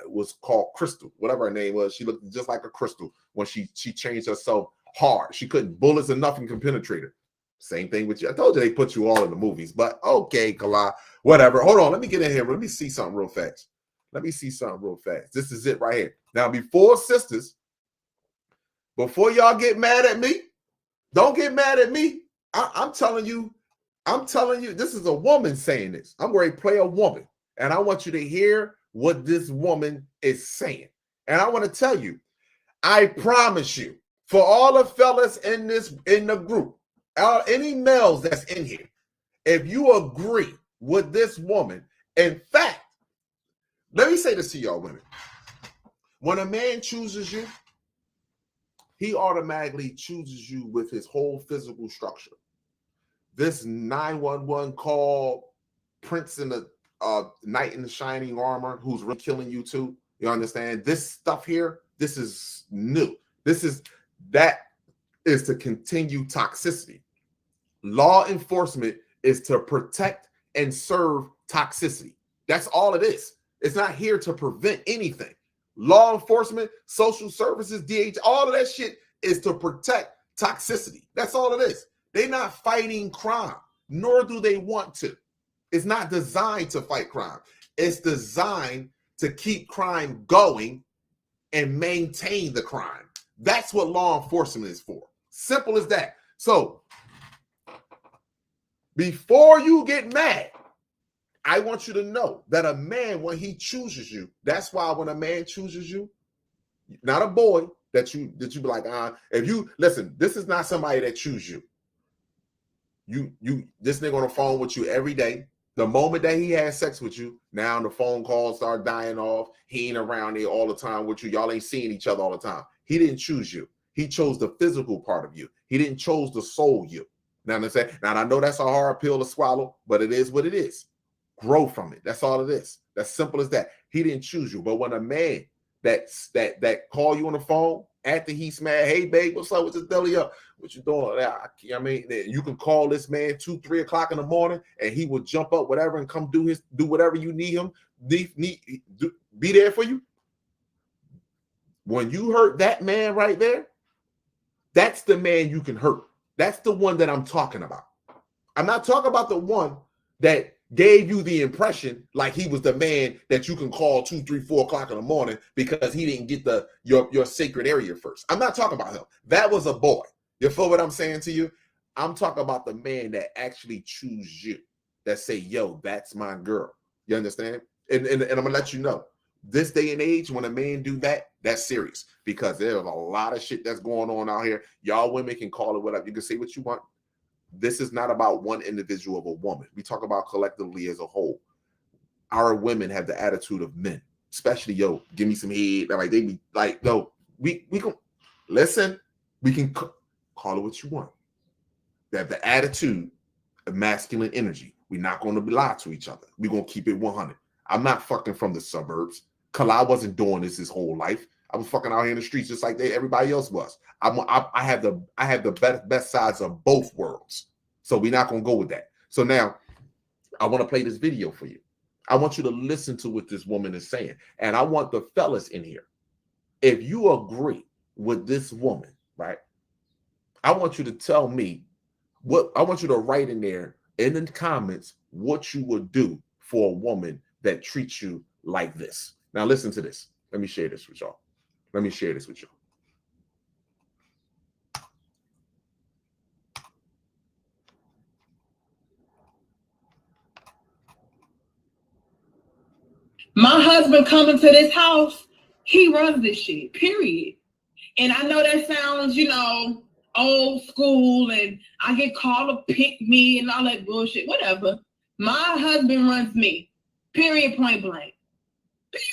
was called Crystal, whatever her name was. She looked just like a crystal when she changed herself hard. She couldn't, bullets and nothing can penetrate her. Same thing with you. I told you they put you all in the movies, but okay, Kala, whatever. Hold on, let me get in here. Let me see something real fast. This is it right here. Now, before y'all get mad at me, don't get mad at me. I'm telling you, this is a woman saying this. I'm going to play a woman, and I want you to hear what this woman is saying. And I want to tell you, I promise you, for all the fellas in the group, any males that's in here, if you agree with this woman, in fact, let me say this to y'all women. When a man chooses you, he automatically chooses you with his whole physical structure. This 911 call, Prince in the knight in the shining armor, who's really killing you too. You understand? This stuff here, this is new. That is to continue toxicity. Law enforcement is to protect and serve toxicity. That's all it is. It's not here to prevent anything. Law enforcement, social services, DH, all of that shit is to protect toxicity. That's all it is. They're not fighting crime, nor do they want to. It's not designed to fight crime. It's designed to keep crime going and maintain the crime. That's what law enforcement is for. Simple as that. So before you get mad, I want you to know that a man, when he chooses you, that's why when a man chooses you, not a boy that you be like, if you listen, this is not somebody that chooses you. This nigga on the phone with you every day. The moment that he has sex with you, now the phone calls start dying off. He ain't around there all the time with you. Y'all ain't seeing each other all the time. He didn't choose you. He chose the physical part of you. He didn't choose the soul you. Now I know that's a hard pill to swallow, but it is what it is. Grow from it. That's all it is. That's simple as that. He didn't choose you. But when a man that call you on the phone after he's mad, hey babe, what's up with this belly up? What you doing? I mean, you can call this man 2-3 o'clock in the morning, and he will jump up whatever and come do whatever you need him. Be there for you. When you hurt that man right there, that's the man you can hurt. That's the one that I'm talking about. I'm not talking about the one that gave you the impression like he was the man that you can call 2, 3, 4 o'clock in the morning because he didn't get your sacred area first. I'm not talking about him. That was a boy. You feel what I'm saying to you? I'm talking about the man that actually choose you, that say, yo, that's my girl. You understand? And I'm gonna let you know, this day and age, when a man do that, that's serious, because there's a lot of shit that's going on out here. Y'all women can call it whatever. You can say what you want. This is not about one individual of a woman. We talk about collectively as a whole. Our women have the attitude of men, especially, yo, give me some head. Like they be like, no, we can listen. We can call it what you want. They have the attitude of masculine energy. We're not going to lie to each other. We're going to keep it 100. I'm not fucking from the suburbs. Kala wasn't doing this his whole life. I was fucking out here in the streets just like everybody else was. I have the best sides of both worlds. So we're not going to go with that. So now I want to play this video for you. I want you to listen to what this woman is saying. And I want the fellas in here, if you agree with this woman, right? I want you to tell me I want you to write in there in the comments what you would do for a woman that treats you like this. Now listen to this. Let me share this with y'all. My husband coming to this house, he runs this shit, period. And I know that sounds, old school, and I get called to pick me and all that bullshit, whatever. My husband runs me, period, point blank,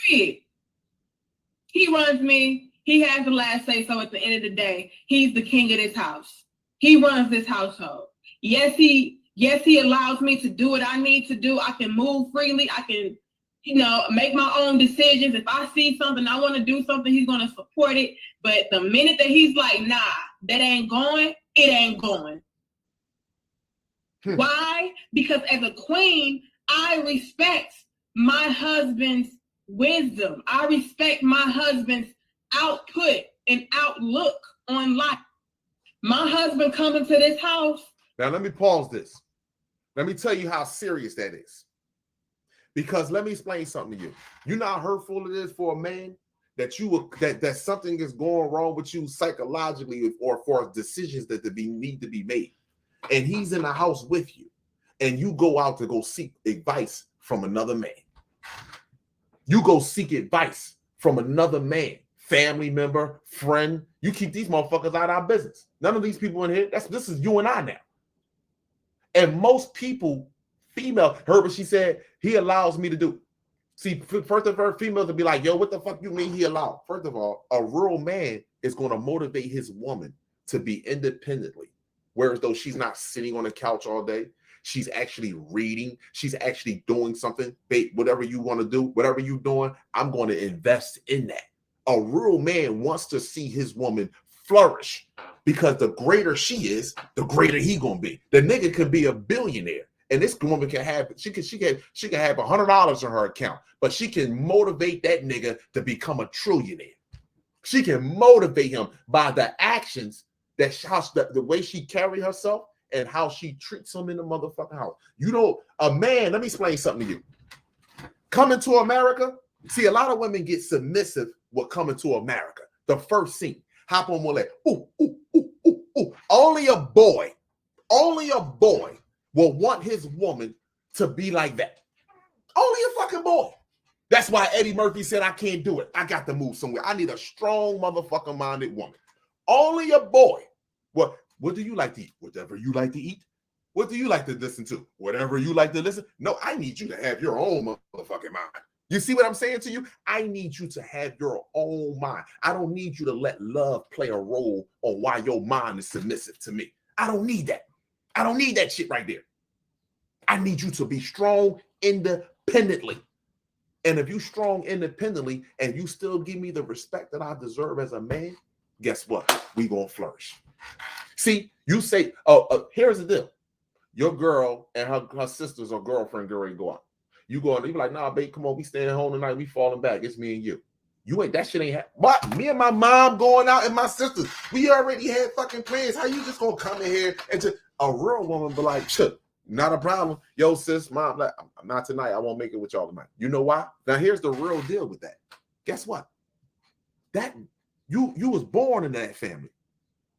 period. He runs me. He has the last say so at the end of the day. He's the king of this house. He runs this household. Yes, he allows me to do what I need to do. I can move freely. I can, make my own decisions. If I see something, I want to do something, he's going to support it. But the minute that he's like, nah, that ain't going, it ain't going. Why? Because as a queen, I respect my husband's wisdom. I respect my husband's output and outlook on life. My husband coming to this house. Now, let me pause this. Let me tell you how serious that is. Because let me explain something to you. You know how hurtful it is for a man that that something is going wrong with you psychologically or for decisions that need to be made. And he's in the house with you. And you go out to go seek advice from another man. You go seek advice from another man, family member, friend. You keep these motherfuckers out of our business. None of these people in here, this is you and I now. And most people, female, heard what she said, he allows me to do. See, first of all, females will be like, yo, what the fuck you mean he allowed? First of all, a real man is going to motivate his woman to be independently. Whereas though she's not sitting on the couch all day, she's actually reading, she's actually doing something. Babe, whatever you want to do, whatever you're doing, I'm going to invest in that. A real man wants to see his woman flourish, because the greater she is, the greater he gonna be. The nigga could be a billionaire, and this woman can have she can have $100 in her account, but she can motivate that nigga to become a trillionaire. She can motivate him by the actions that the way she carry herself and how she treats him in the motherfucking house. You know, a man, let me explain something to you. Coming to America, see, a lot of women get submissive with coming to America. The first scene, hop on one leg. Ooh, ooh, ooh, ooh, ooh. Only a boy will want his woman to be like that. Only a fucking boy. That's why Eddie Murphy said, I can't do it. I got to move somewhere. I need a strong motherfucking minded woman. Only a boy. What do you like to eat? Whatever you like to eat. What do you like to listen to? Whatever you like to listen. No, I need you to have your own motherfucking mind. You see what I'm saying to you? I need you to have your own mind. I don't need you to let love play a role on why your mind is submissive to me. I don't need that. I don't need that shit right there. I need you to be strong independently. And if you strong independently and you still give me the respect that I deserve as a man, guess what? We gonna flourish. See, you say, here's the deal. Your girl and her sisters or girlfriend girl go out. You go and you be like, nah, babe, come on, we staying home tonight. We falling back. It's me and you. You ain't, that shit ain't happen. But me and my mom going out and my sisters, we already had fucking plans. How you just gonna come in here and just a real woman be like, not a problem. Yo, sis, mom, like, not tonight. I won't make it with y'all tonight. You know why? Now here's the real deal with that. Guess what? That you was born in that family.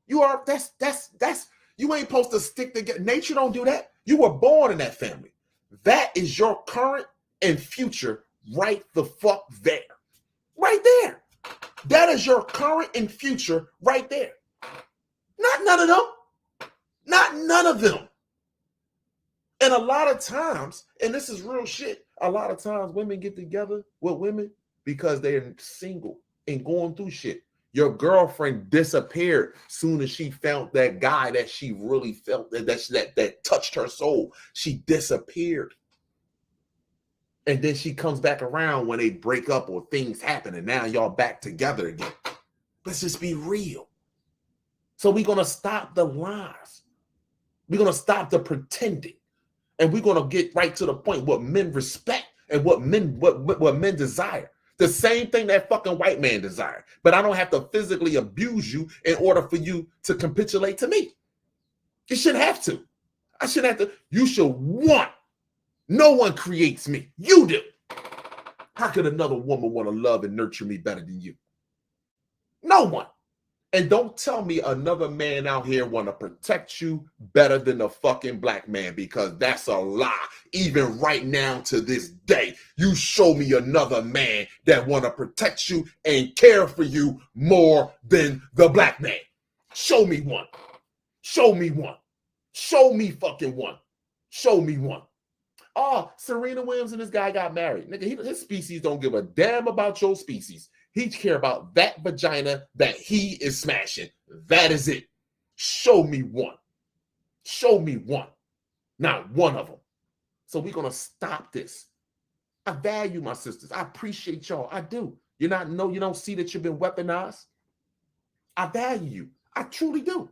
You are that's you ain't supposed to stick together. Nature don't do that. You were born in that family. That is your current and future right the fuck there. Right there. That is your current and future right there. Not none of them. Not none of them. And a lot of times, and this is real shit, a lot of times women get together with women because they're single and going through shit. Your girlfriend disappeared soon as she found that guy that she really felt that touched her soul. She disappeared. And then she comes back around when they break up or things happen, and now y'all back together again. Let's just be real. So we're going to stop the lies. We're going to stop the pretending. And we're going to get right to the point what men respect and what men desire. The same thing that fucking white man desire. But I don't have to physically abuse you in order for you to capitulate to me. You shouldn't have to. I shouldn't have to. You should want. No one creates me. You do. How could another woman want to love and nurture me better than you? No one. And don't tell me another man out here want to protect you better than a fucking black man, because that's a lie. Even right now to this day, you show me another man that want to protect you and care for you more than the black man. Show me one. Show me one. Show me fucking one. Show me one. Oh, Serena Williams and this guy got married. Nigga, his species don't give a damn about your species. He care about that vagina that he is smashing. That is it. Show me one. Show me one. Not one of them. So we're going to stop this. I value my sisters. I appreciate y'all. I do. You don't see that you've been weaponized. I value you. I truly do.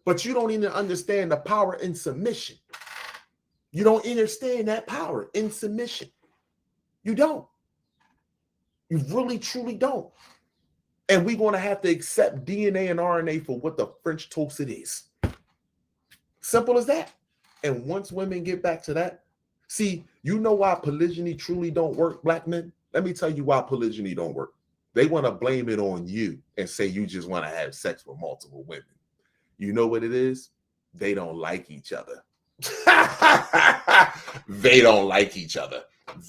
But you don't even understand the power in submission. You don't understand that power in submission. You don't. You really, truly don't. And we're going to have to accept DNA and RNA for what the French toast it is. Simple as that. And once women get back to that, see, you know why polygyny truly don't work, black men? Let me tell you why polygyny don't work. They want to blame it on you and say you just want to have sex with multiple women. You know what it is? They don't like each other. They don't like each other.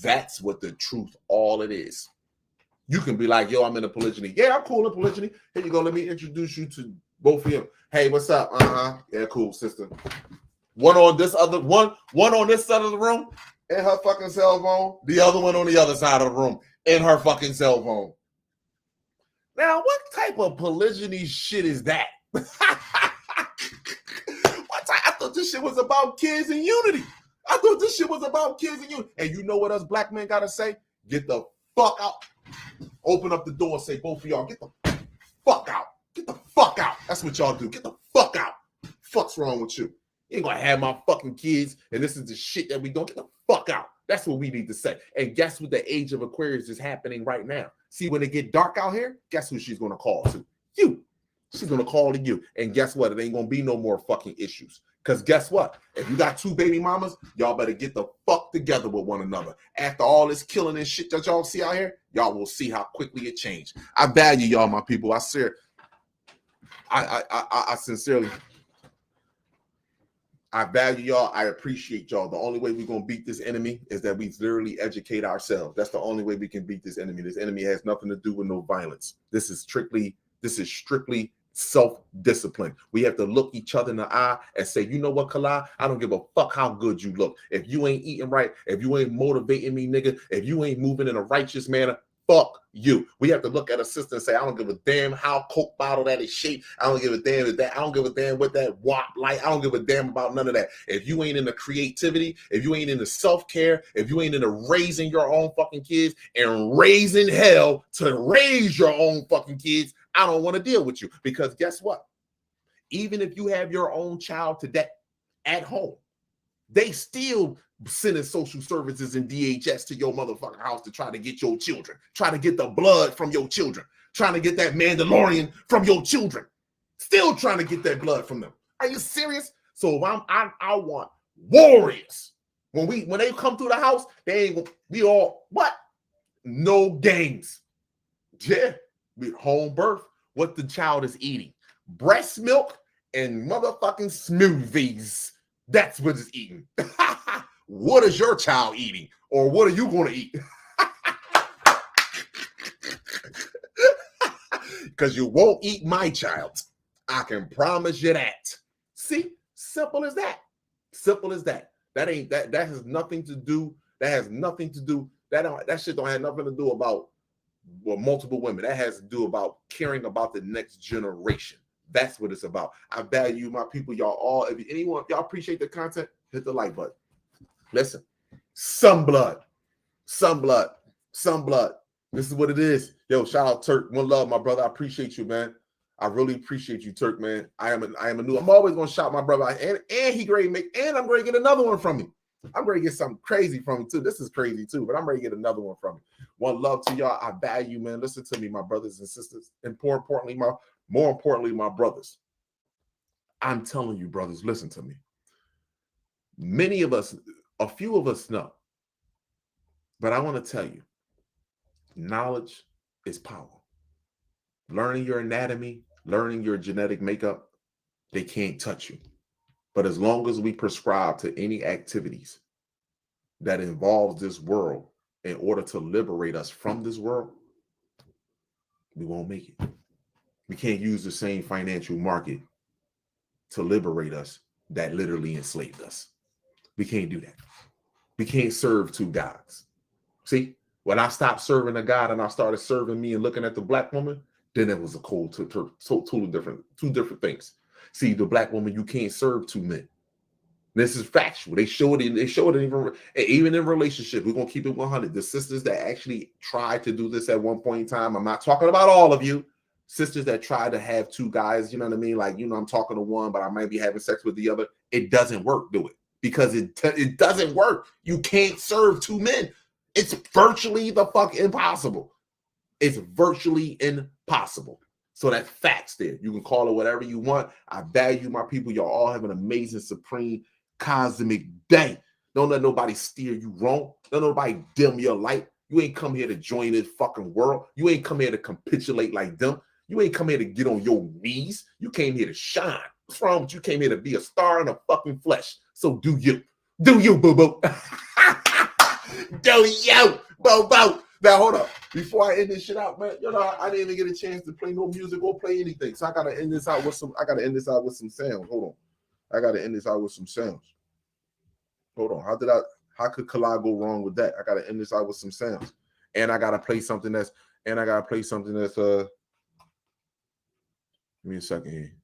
That's what the truth, all it is. You can be like, yo, I'm in a polygyny. Yeah, I'm cool in polygyny. Here you go. Let me introduce you to both of them. Hey, what's up? Yeah, cool, sister. One on this other one on this side of the room in her fucking cell phone. The other one on the other side of the room in her fucking cell phone. Now, what type of polygyny shit is that? I thought this shit was about kids and unity. I thought this shit was about kids and unity. And you know what us black men gotta say? Get the fuck out. Open up the door and say, both of y'all, get the fuck out. Get the fuck out. That's what y'all do. Get the fuck out. Fuck's wrong with you? You ain't gonna have my fucking kids, and this is the shit that we don't. Get the fuck out. That's what we need to say. And guess what? The age of Aquarius is happening right now. See, when it get dark out here, guess who she's gonna call to? You. She's gonna call to you. And guess what? It ain't gonna be no more fucking issues. Because guess what? If you got 2 baby mamas, y'all better get the fuck together with one another. After all this killing and shit that y'all see out here, y'all will see how quickly it changed. I value y'all, my people. I sincerely, I value y'all. I appreciate y'all. The only way we're going to beat this enemy is that we literally educate ourselves. That's the only way we can beat this enemy. This enemy has nothing to do with no violence. This is strictly self-discipline. We have to look each other in the eye and say, you know what, Kala? I don't give a fuck how good you look. If you ain't eating right, if you ain't motivating me, nigga, if you ain't moving in a righteous manner, fuck you. We have to look at a sister and say, I don't give a damn how Coke bottle that is shaped. I don't give a damn with that. I don't give a damn what that WAP light. I don't give a damn about none of that. If you ain't in the creativity, if you ain't in the self-care, if you ain't in the raising your own fucking kids and raising hell to raise your own fucking kids, I don't want to deal with you. Because guess what? Even if you have your own child today at home, they still sending social services and DHS to your motherfucking house to try to get your children, try to get the blood from your children, trying to get that Mandalorian from your children, still trying to get that blood from them. Are you serious? So if I want warriors. When they come through the house, we all what? No games. Yeah. With home birth, what the child is eating. Breast milk and motherfucking smoothies. That's what it's eating. What is your child eating? Or what are you going to eat? Because you won't eat my child. I can promise you that. See? Simple as that. Simple as that. That has nothing to do. That shit don't have nothing to do about multiple women. That has to do about caring about the next generation. That's what it's about. I value my people. Y'all all, if y'all appreciate the content, hit the like button. Listen, some blood. This is what it is. Yo, shout out Turk. One love, my brother. I appreciate you, man. I really appreciate you, Turk, man. I'm always gonna shout my brother out. And he great make, and I'm going to get another one from him. I'm going to get something crazy from him too. This is crazy too, but I'm ready to get another one from him. One love to y'all. I value, man. Listen to me, my brothers and sisters. And more importantly, my brothers. I'm telling you, brothers, listen to me. Many of us, a few of us know, but I want to tell you, knowledge is power. Learning your anatomy, learning your genetic makeup, they can't touch you. But as long as we prescribe to any activities that involves this world in order to liberate us from this world, we won't make it. We can't use the same financial market to liberate us that literally enslaved us. We can't do that. We can't serve two gods. See, when I stopped serving a God and I started serving me and looking at the black woman, then it was a totally different, two different things. See, the black woman, you can't serve two men. This is factual. They show it even in relationship. We're gonna keep it 100. The sisters that actually tried to do this at one point in time, I'm not talking about all of you. Sisters that try to have two guys, you know what I mean? Like, I'm talking to one, but I might be having sex with the other. It doesn't work, do it. Because it doesn't work. You can't serve two men. It's virtually the fuck impossible. It's virtually impossible. So that facts there. You can call it whatever you want. I value my people. Y'all all have an amazing, supreme, cosmic day. Don't let nobody steer you wrong. Don't let nobody dim your light. You ain't come here to join this fucking world. You ain't come here to capitulate like them. You ain't come here to get on your knees. You came here to shine. What's wrong with you? Came here to be a star in the fucking flesh. So do you, boo-boo. Do you, boo-boo. Now, hold up. Before I end this shit out, man, I didn't even get a chance to play no music or play anything. So I gotta end this out with some sounds. Hold on. I gotta end this out with some sounds. Hold on. How could Kala go wrong with that? I gotta end this out with some sounds. And I gotta play something that's give me a second here.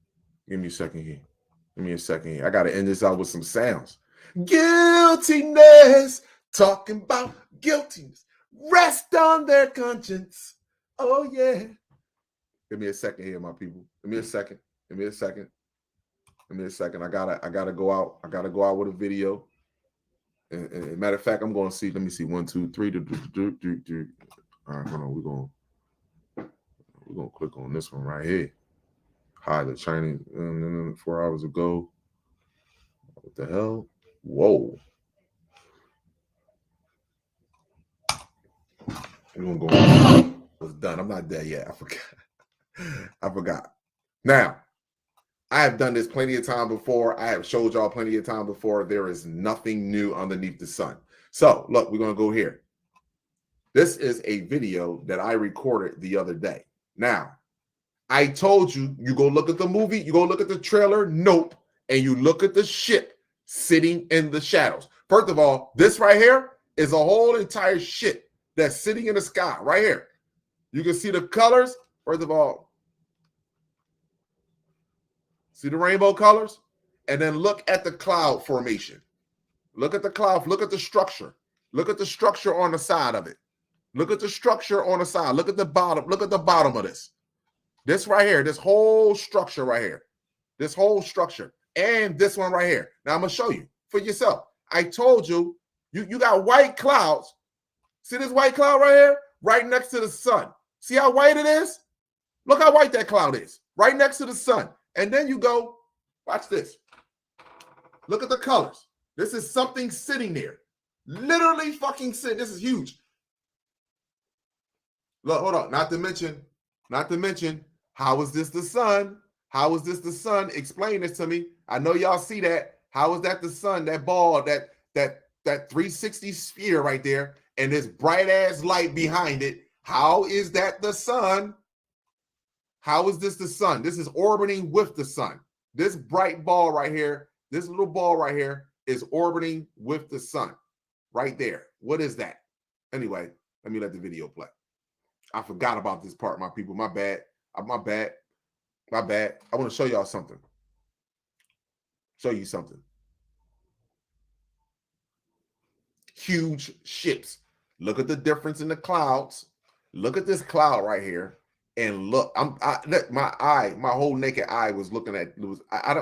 I gotta end this out with some sounds. Guiltiness, talking about guiltiness. Rest on their conscience. Oh yeah. Give me a second here, my people. Give me a second. I gotta go out. I gotta go out with a video. And matter of fact, I'm gonna see. Let me see. 1, 2, 3. All right, hold on. We're gonna click on this one right here. Hi, the Chinese 4 hours ago. What the hell? Whoa. We're gonna go. I was done. I'm not there yet. I forgot. I forgot. Now, I have done this plenty of time before. I have showed y'all plenty of time before. There is nothing new underneath the sun. So look, we're gonna go here. This is a video that I recorded the other day. Now, I told you, you go look at the movie, you go look at the trailer, nope, and you look at the ship sitting in the shadows. First of all, this right here is a whole entire ship that's sitting in the sky right here. You can see the colors. First of all, see the rainbow colors? And then look at the cloud formation. Look at the cloud. Look at the structure. Look at the structure on the side of it. Look at the structure on the side. Look at the bottom. Look at the bottom of this. This right here, this whole structure right here. This whole structure. And this one right here. Now, I'm going to show you for yourself. I told you, you got white clouds. See this white cloud right here? Right next to the sun. See how white it is? Look how white that cloud is. Right next to the sun. And then you go, watch this. Look at the colors. This is something sitting there. Literally fucking sitting. This is huge. Look, hold on. Not to mention, how is this the sun? How is this the sun? Explain this to me. I know y'all see that. How is that the sun? That ball, that 360 sphere right there, and this bright ass light behind it. How is that the sun? How is this the sun? This is orbiting with the sun. This bright ball right here, this little ball right here is orbiting with the sun right there. What is that? Anyway, let me let the video play. I forgot about this part, my people. My bad. My bad. My bad. I want to show y'all something. Show you something. Huge ships. Look at the difference in the clouds. Look at this cloud right here. And look, my whole naked eye was looking at. I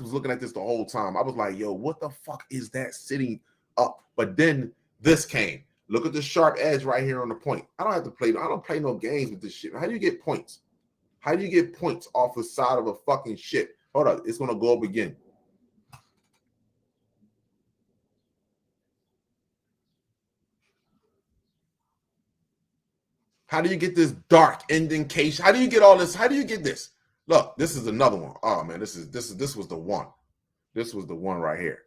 was looking at this the whole time. I was like, "Yo, what the fuck is that sitting up?" But then this came. Look at the sharp edge right here on the point. I don't play no games with this shit. How do you get points? How do you get points off the side of a fucking ship? Hold up, it's gonna go up again. How do you get this dark indentation? How do you get all this? How do you get this? Look, this is another one. Oh man, this was the one. This was the one right here.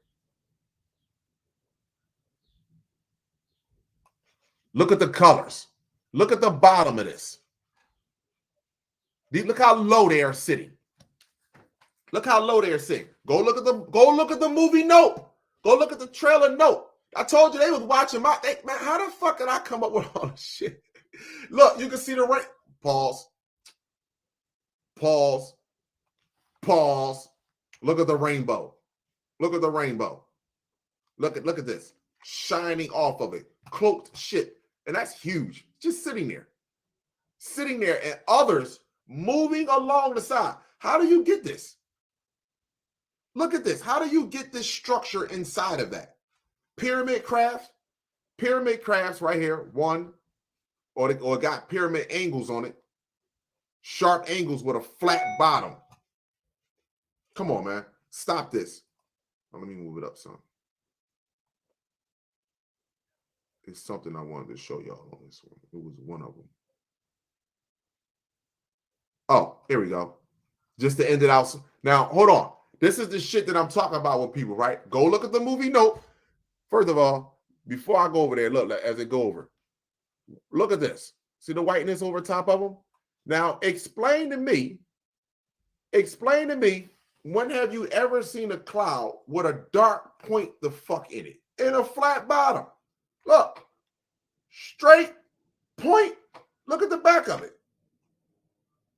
Look at the colors. Look at the bottom of this. Look how low they are sitting. Look how low they are sitting. Go look at the movie Nope. Go look at the trailer Nope. I told you they was watching man, how the fuck did I come up with all this shit? Look, you can see the rain. Pause. Pause. Pause. Look at the rainbow. Look at the rainbow. Look at this. Shining off of it. Cloaked shit. And that's huge. Just sitting there. Sitting there and others moving along the side. How do you get this? Look at this. How do you get this structure inside of that? Pyramid crafts. Pyramid crafts right here. One. Or it got pyramid angles on it. Sharp angles with a flat bottom. Come on, man. Stop this. Let me move it up some. It's something I wanted to show y'all on this one. It was one of them. Oh, here we go. Just to end it out. Now, hold on. This is the shit that I'm talking about with people, right? Go look at the movie Nope. First of all, before I go over there, look, as it go over. Look at this. See the whiteness over top of them? Now, explain to me, when have you ever seen a cloud with a dark point the fuck in it? In a flat bottom. Look. Straight point. Look at the back of it.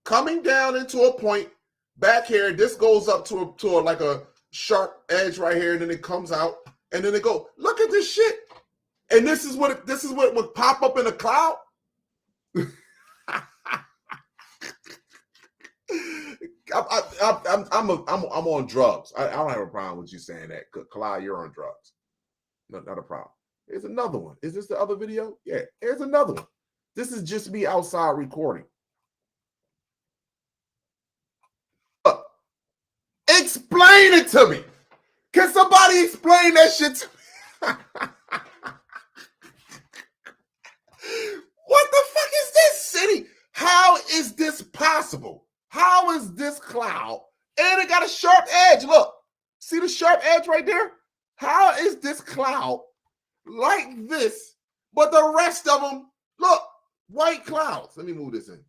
Coming down into a point. Back here, this goes up to like a sharp edge right here, and then it comes out, and then it goes. Look at this shit. And this is what would pop up in a cloud. I'm on drugs. I don't have a problem with you saying that. Cloud, you're on drugs. No, not a problem. Here's another one. Is this the other video? Yeah, here's another one. This is just me outside recording. Explain it to me. Can somebody explain that shit to me? What the fuck is this city? How is this possible? How is this cloud? And it got a sharp edge. Look, see the sharp edge right there? How is this cloud like this, but the rest of them, look, white clouds. Let me move this in.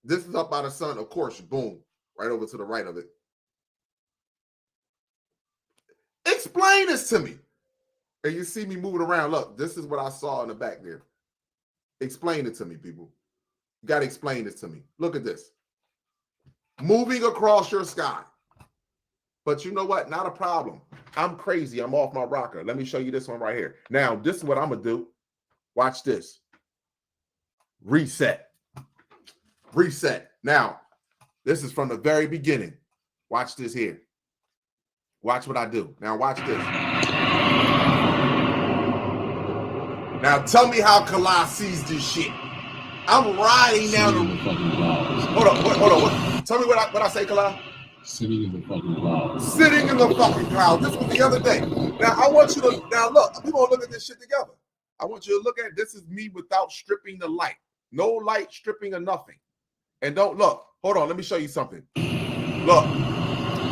This is up by the sun, of course, boom, right over to the right of it. Explain this to me. And you see me moving around. Look, this is what I saw in the back there. Explain it to me, people. You got to explain this to me. Look at this. Moving across your sky. But you know what? Not a problem. I'm crazy. I'm off my rocker. Let me show you this one right here. Now, this is what I'm going to do. Watch this. Reset. Reset. Now, this is from the very beginning. Watch this here. Watch what I do. Now, watch this. Now, tell me how Kala sees this shit. I'm riding down the fucking clouds. Hold on. Tell me what I say, Kala. Sitting in the fucking clouds. Sitting in the fucking clouds. This was the other day. Now, I want you to, now look, we're going to look at this shit together. I want you to look at this is me without stripping the light. No light stripping or nothing. And don't look. Hold on. Let me show you something. Look.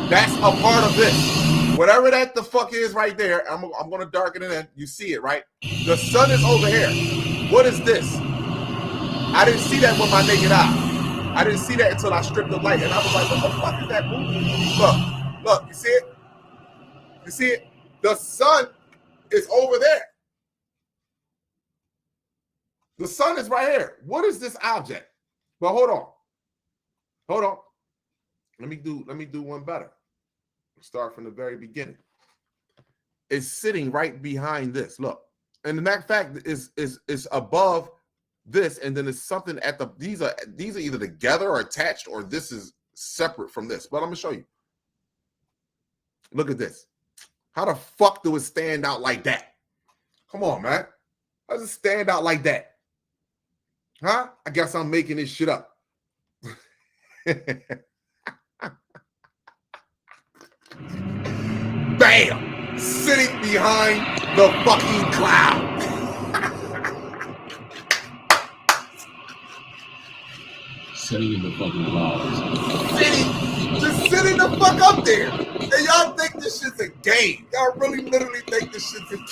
That's a part of this. Whatever that the fuck is right there, I'm going to darken it in. You see it, right? The sun is over here. What is this? I didn't see that with my naked eye. I didn't see that until I stripped the light. And I was like, what the fuck is that moving? Look, you see it? You see it? The sun is over there. The sun is right here. What is this object? But hold on. Hold on. Let me do one better. Start from the very beginning. It's sitting right behind this. Look. And the matter fact is above this, and then there's something at the these are either together or attached, or this is separate from this. But I'm gonna show you. Look at this. How the fuck do it stand out like that? Come on, man. How does it stand out like that? Huh? I guess I'm making this shit up. Bam! Sitting behind the fucking cloud. Sitting in the fucking clouds. Just sitting the fuck up there. And y'all think this shit's a game. Y'all really literally think this shit's a game.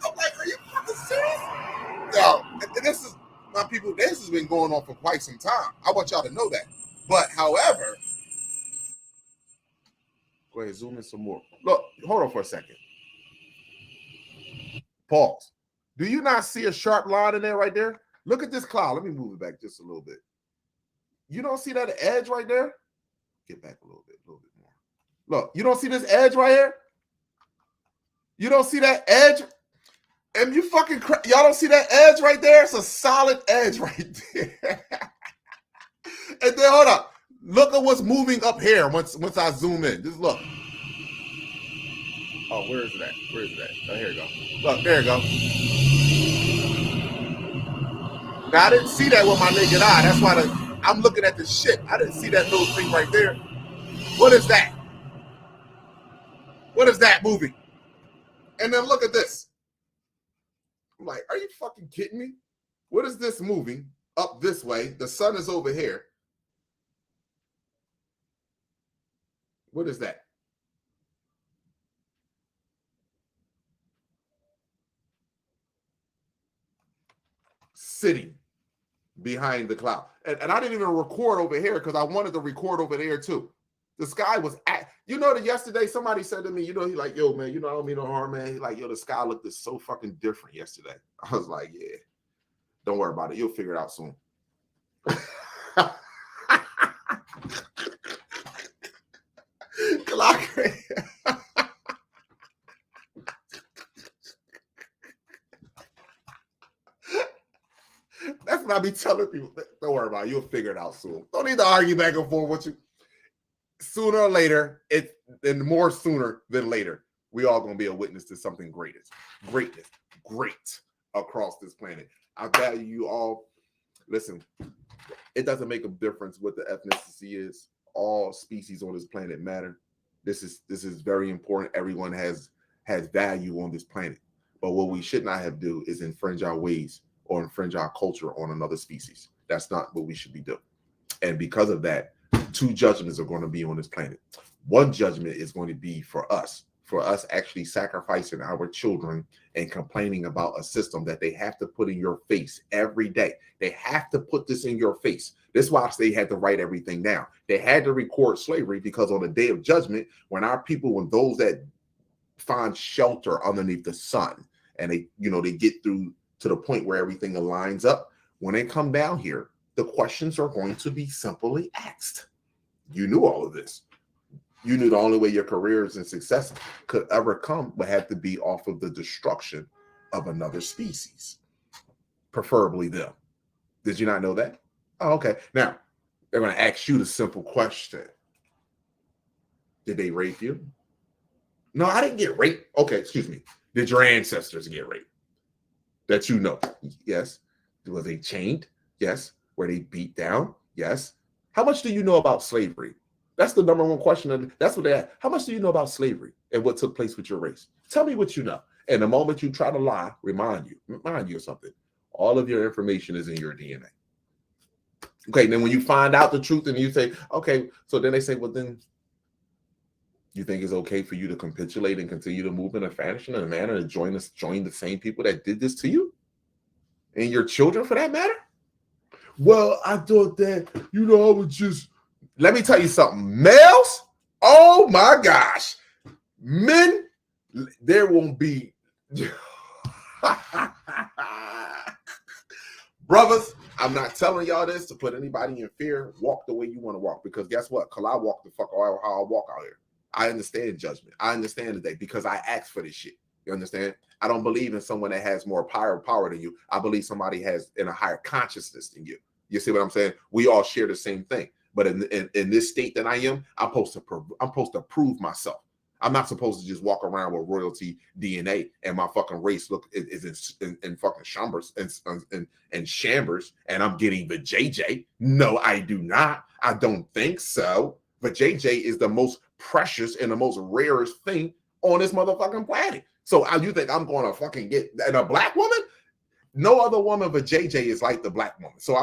I'm like, are you fucking serious? No, this is, my people, this has been going on for quite some time. I want y'all to know that. But, however, go ahead, zoom in some more. Look, hold on for a second. Pause. Do you not see a sharp line in there right there? Look at this cloud. Let me move it back just a little bit. You don't see that edge right there? Get back a little bit more. Look, you don't see this edge right here? You don't see that edge? And you fucking, y'all don't see that edge right there? It's a solid edge right there. And then, hold up. Look at what's moving up here once I zoom in. Just look. Oh, where is it at? Where is it at? Oh, here you go. Look, there you go. Now, I didn't see that with my naked eye. That's why I'm looking at the shit. I didn't see that little thing right there. What is that? What is that moving? And then look at this. I'm like, are you fucking kidding me? What is this moving up this way? The sun is over here. What is that? Sitting behind the cloud. And I didn't even record over here because I wanted to record over there too. The sky was at, you know, that yesterday somebody said to me, you know, he like, yo, man, you know, I don't mean no harm, man. He like, yo, the sky looked so fucking different yesterday. I was like, yeah, don't worry about it. You'll figure it out soon. That's what I be telling people. Don't worry about it. You'll figure it out soon. Don't need to argue back and forth with you. Sooner or later, and more sooner than later, we all gonna be a witness to something great across this planet. I value you all. Listen, it doesn't make a difference what the ethnicity is. all species on this planet matter. This is very important. Everyone has value on this planet. But what we should not have do is infringe our ways or infringe our culture on another species. That's not what we should be doing. And because of that, 2 judgments are going to be on this planet. One judgment is going to be for us actually sacrificing our children and complaining about a system that they have to put in your face every day. They have to put this in your face. This is why they had to write everything down. They had to record slavery because on the day of judgment, when those that find shelter underneath the sun and they get through to the point where everything aligns up, when they come down here, the questions are going to be simply asked. You knew all of this. You knew the only way your careers and success could ever come would have to be off of the destruction of another species, preferably them. Did you not know that? Oh, okay. Now, they're going to ask you the simple question. Did they rape you? No, I didn't get raped. Okay, excuse me. Did your ancestors get raped? That you know? Yes. Were they chained? Yes. Were they beat down? Yes. How much do you know about slavery? That's the number one question. That's what they ask. How much do you know about slavery and what took place with your race? Tell me what you know. And the moment you try to lie, remind you of something. All of your information is in your DNA. Okay, then when you find out the truth and you say, okay, so then they say, well, then you think it's okay for you to capitulate and continue to move in a fashion and a manner to join the same people that did this to you? And your children, for that matter? Well, I thought that, I would just... Let me tell you something. Males, oh my gosh. Men, there won't be... Brothers, I'm not telling y'all this to put anybody in fear. Walk the way you want to walk. Because guess what? Because I walk the fuck out how I walk out here. I understand judgment. I understand today because I asked for this shit. You understand? I don't believe in someone that has more power than you. I believe somebody has in a higher consciousness than you. You see what I'm saying? We all share the same thing. But in this state that I am, I'm supposed to prove myself. I'm not supposed to just walk around with royalty DNA and my fucking race is in fucking chambers and chambers and I'm getting the JJ. No, I do not. I don't think so. But JJ is the most precious and the most rarest thing on this motherfucking planet. So you think I'm going to fucking get a black woman? No other woman but JJ is like the black woman. So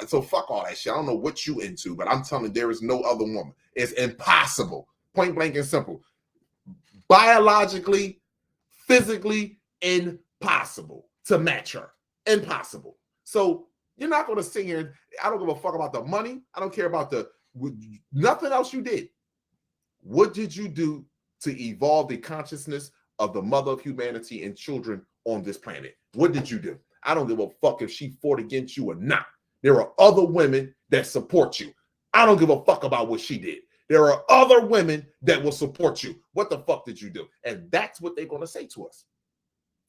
so fuck all that shit. I don't know what you into, but I'm telling you, there is no other woman. It's impossible. Point blank and simple. Biologically, physically, impossible to match her. Impossible. So you're not going to sit here. I don't give a fuck about the money. I don't care about nothing else you did. What did you do to evolve the consciousness of the mother of humanity and children on this planet? What did you do? I don't give a fuck if she fought against you or not. There are other women that support you. I don't give a fuck about what she did. There are other women that will support you. What the fuck did you do? And that's what they're going to say to us.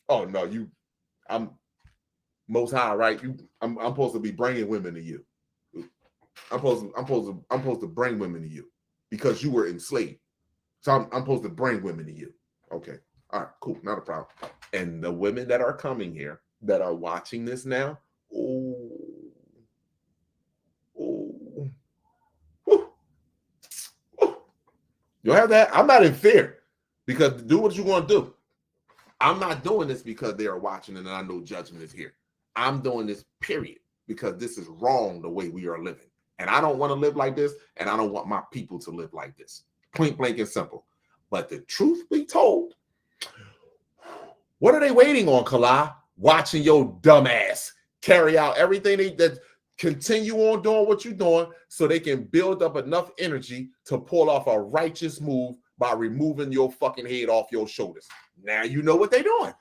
Oh no, I'm most high, right? I'm supposed to be bringing women to you. I'm supposed to bring women to you because you were enslaved. So I'm supposed to bring women to you. Okay. All right, cool, not a problem. And the women that are coming here that are watching this now, you'll have that. I'm not in fear because do what you want to do. I'm not doing this because they are watching and I know judgment is here. I'm doing this, period, because this is wrong the way we are living. And I don't want to live like this, and I don't want my people to live like this. Point blank and simple. But the truth be told, what are they waiting on, Kala? Watching your dumb ass carry out everything that continue on doing what you're doing so they can build up enough energy to pull off a righteous move by removing your fucking head off your shoulders. Now you know what they're doing.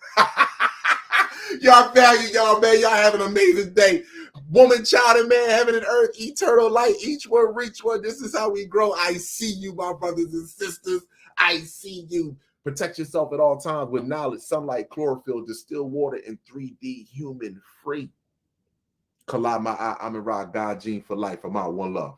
Y'all value y'all, man. Y'all have an amazing day. Woman, child, and man, heaven and earth, eternal light. Each one, reach one. This is how we grow. I see you, my brothers and sisters. I see you. Protect yourself at all times with knowledge, sunlight, chlorophyll, distilled water, and 3D human free. Kalama, Amunra, God, gene for life. I'm out. One love.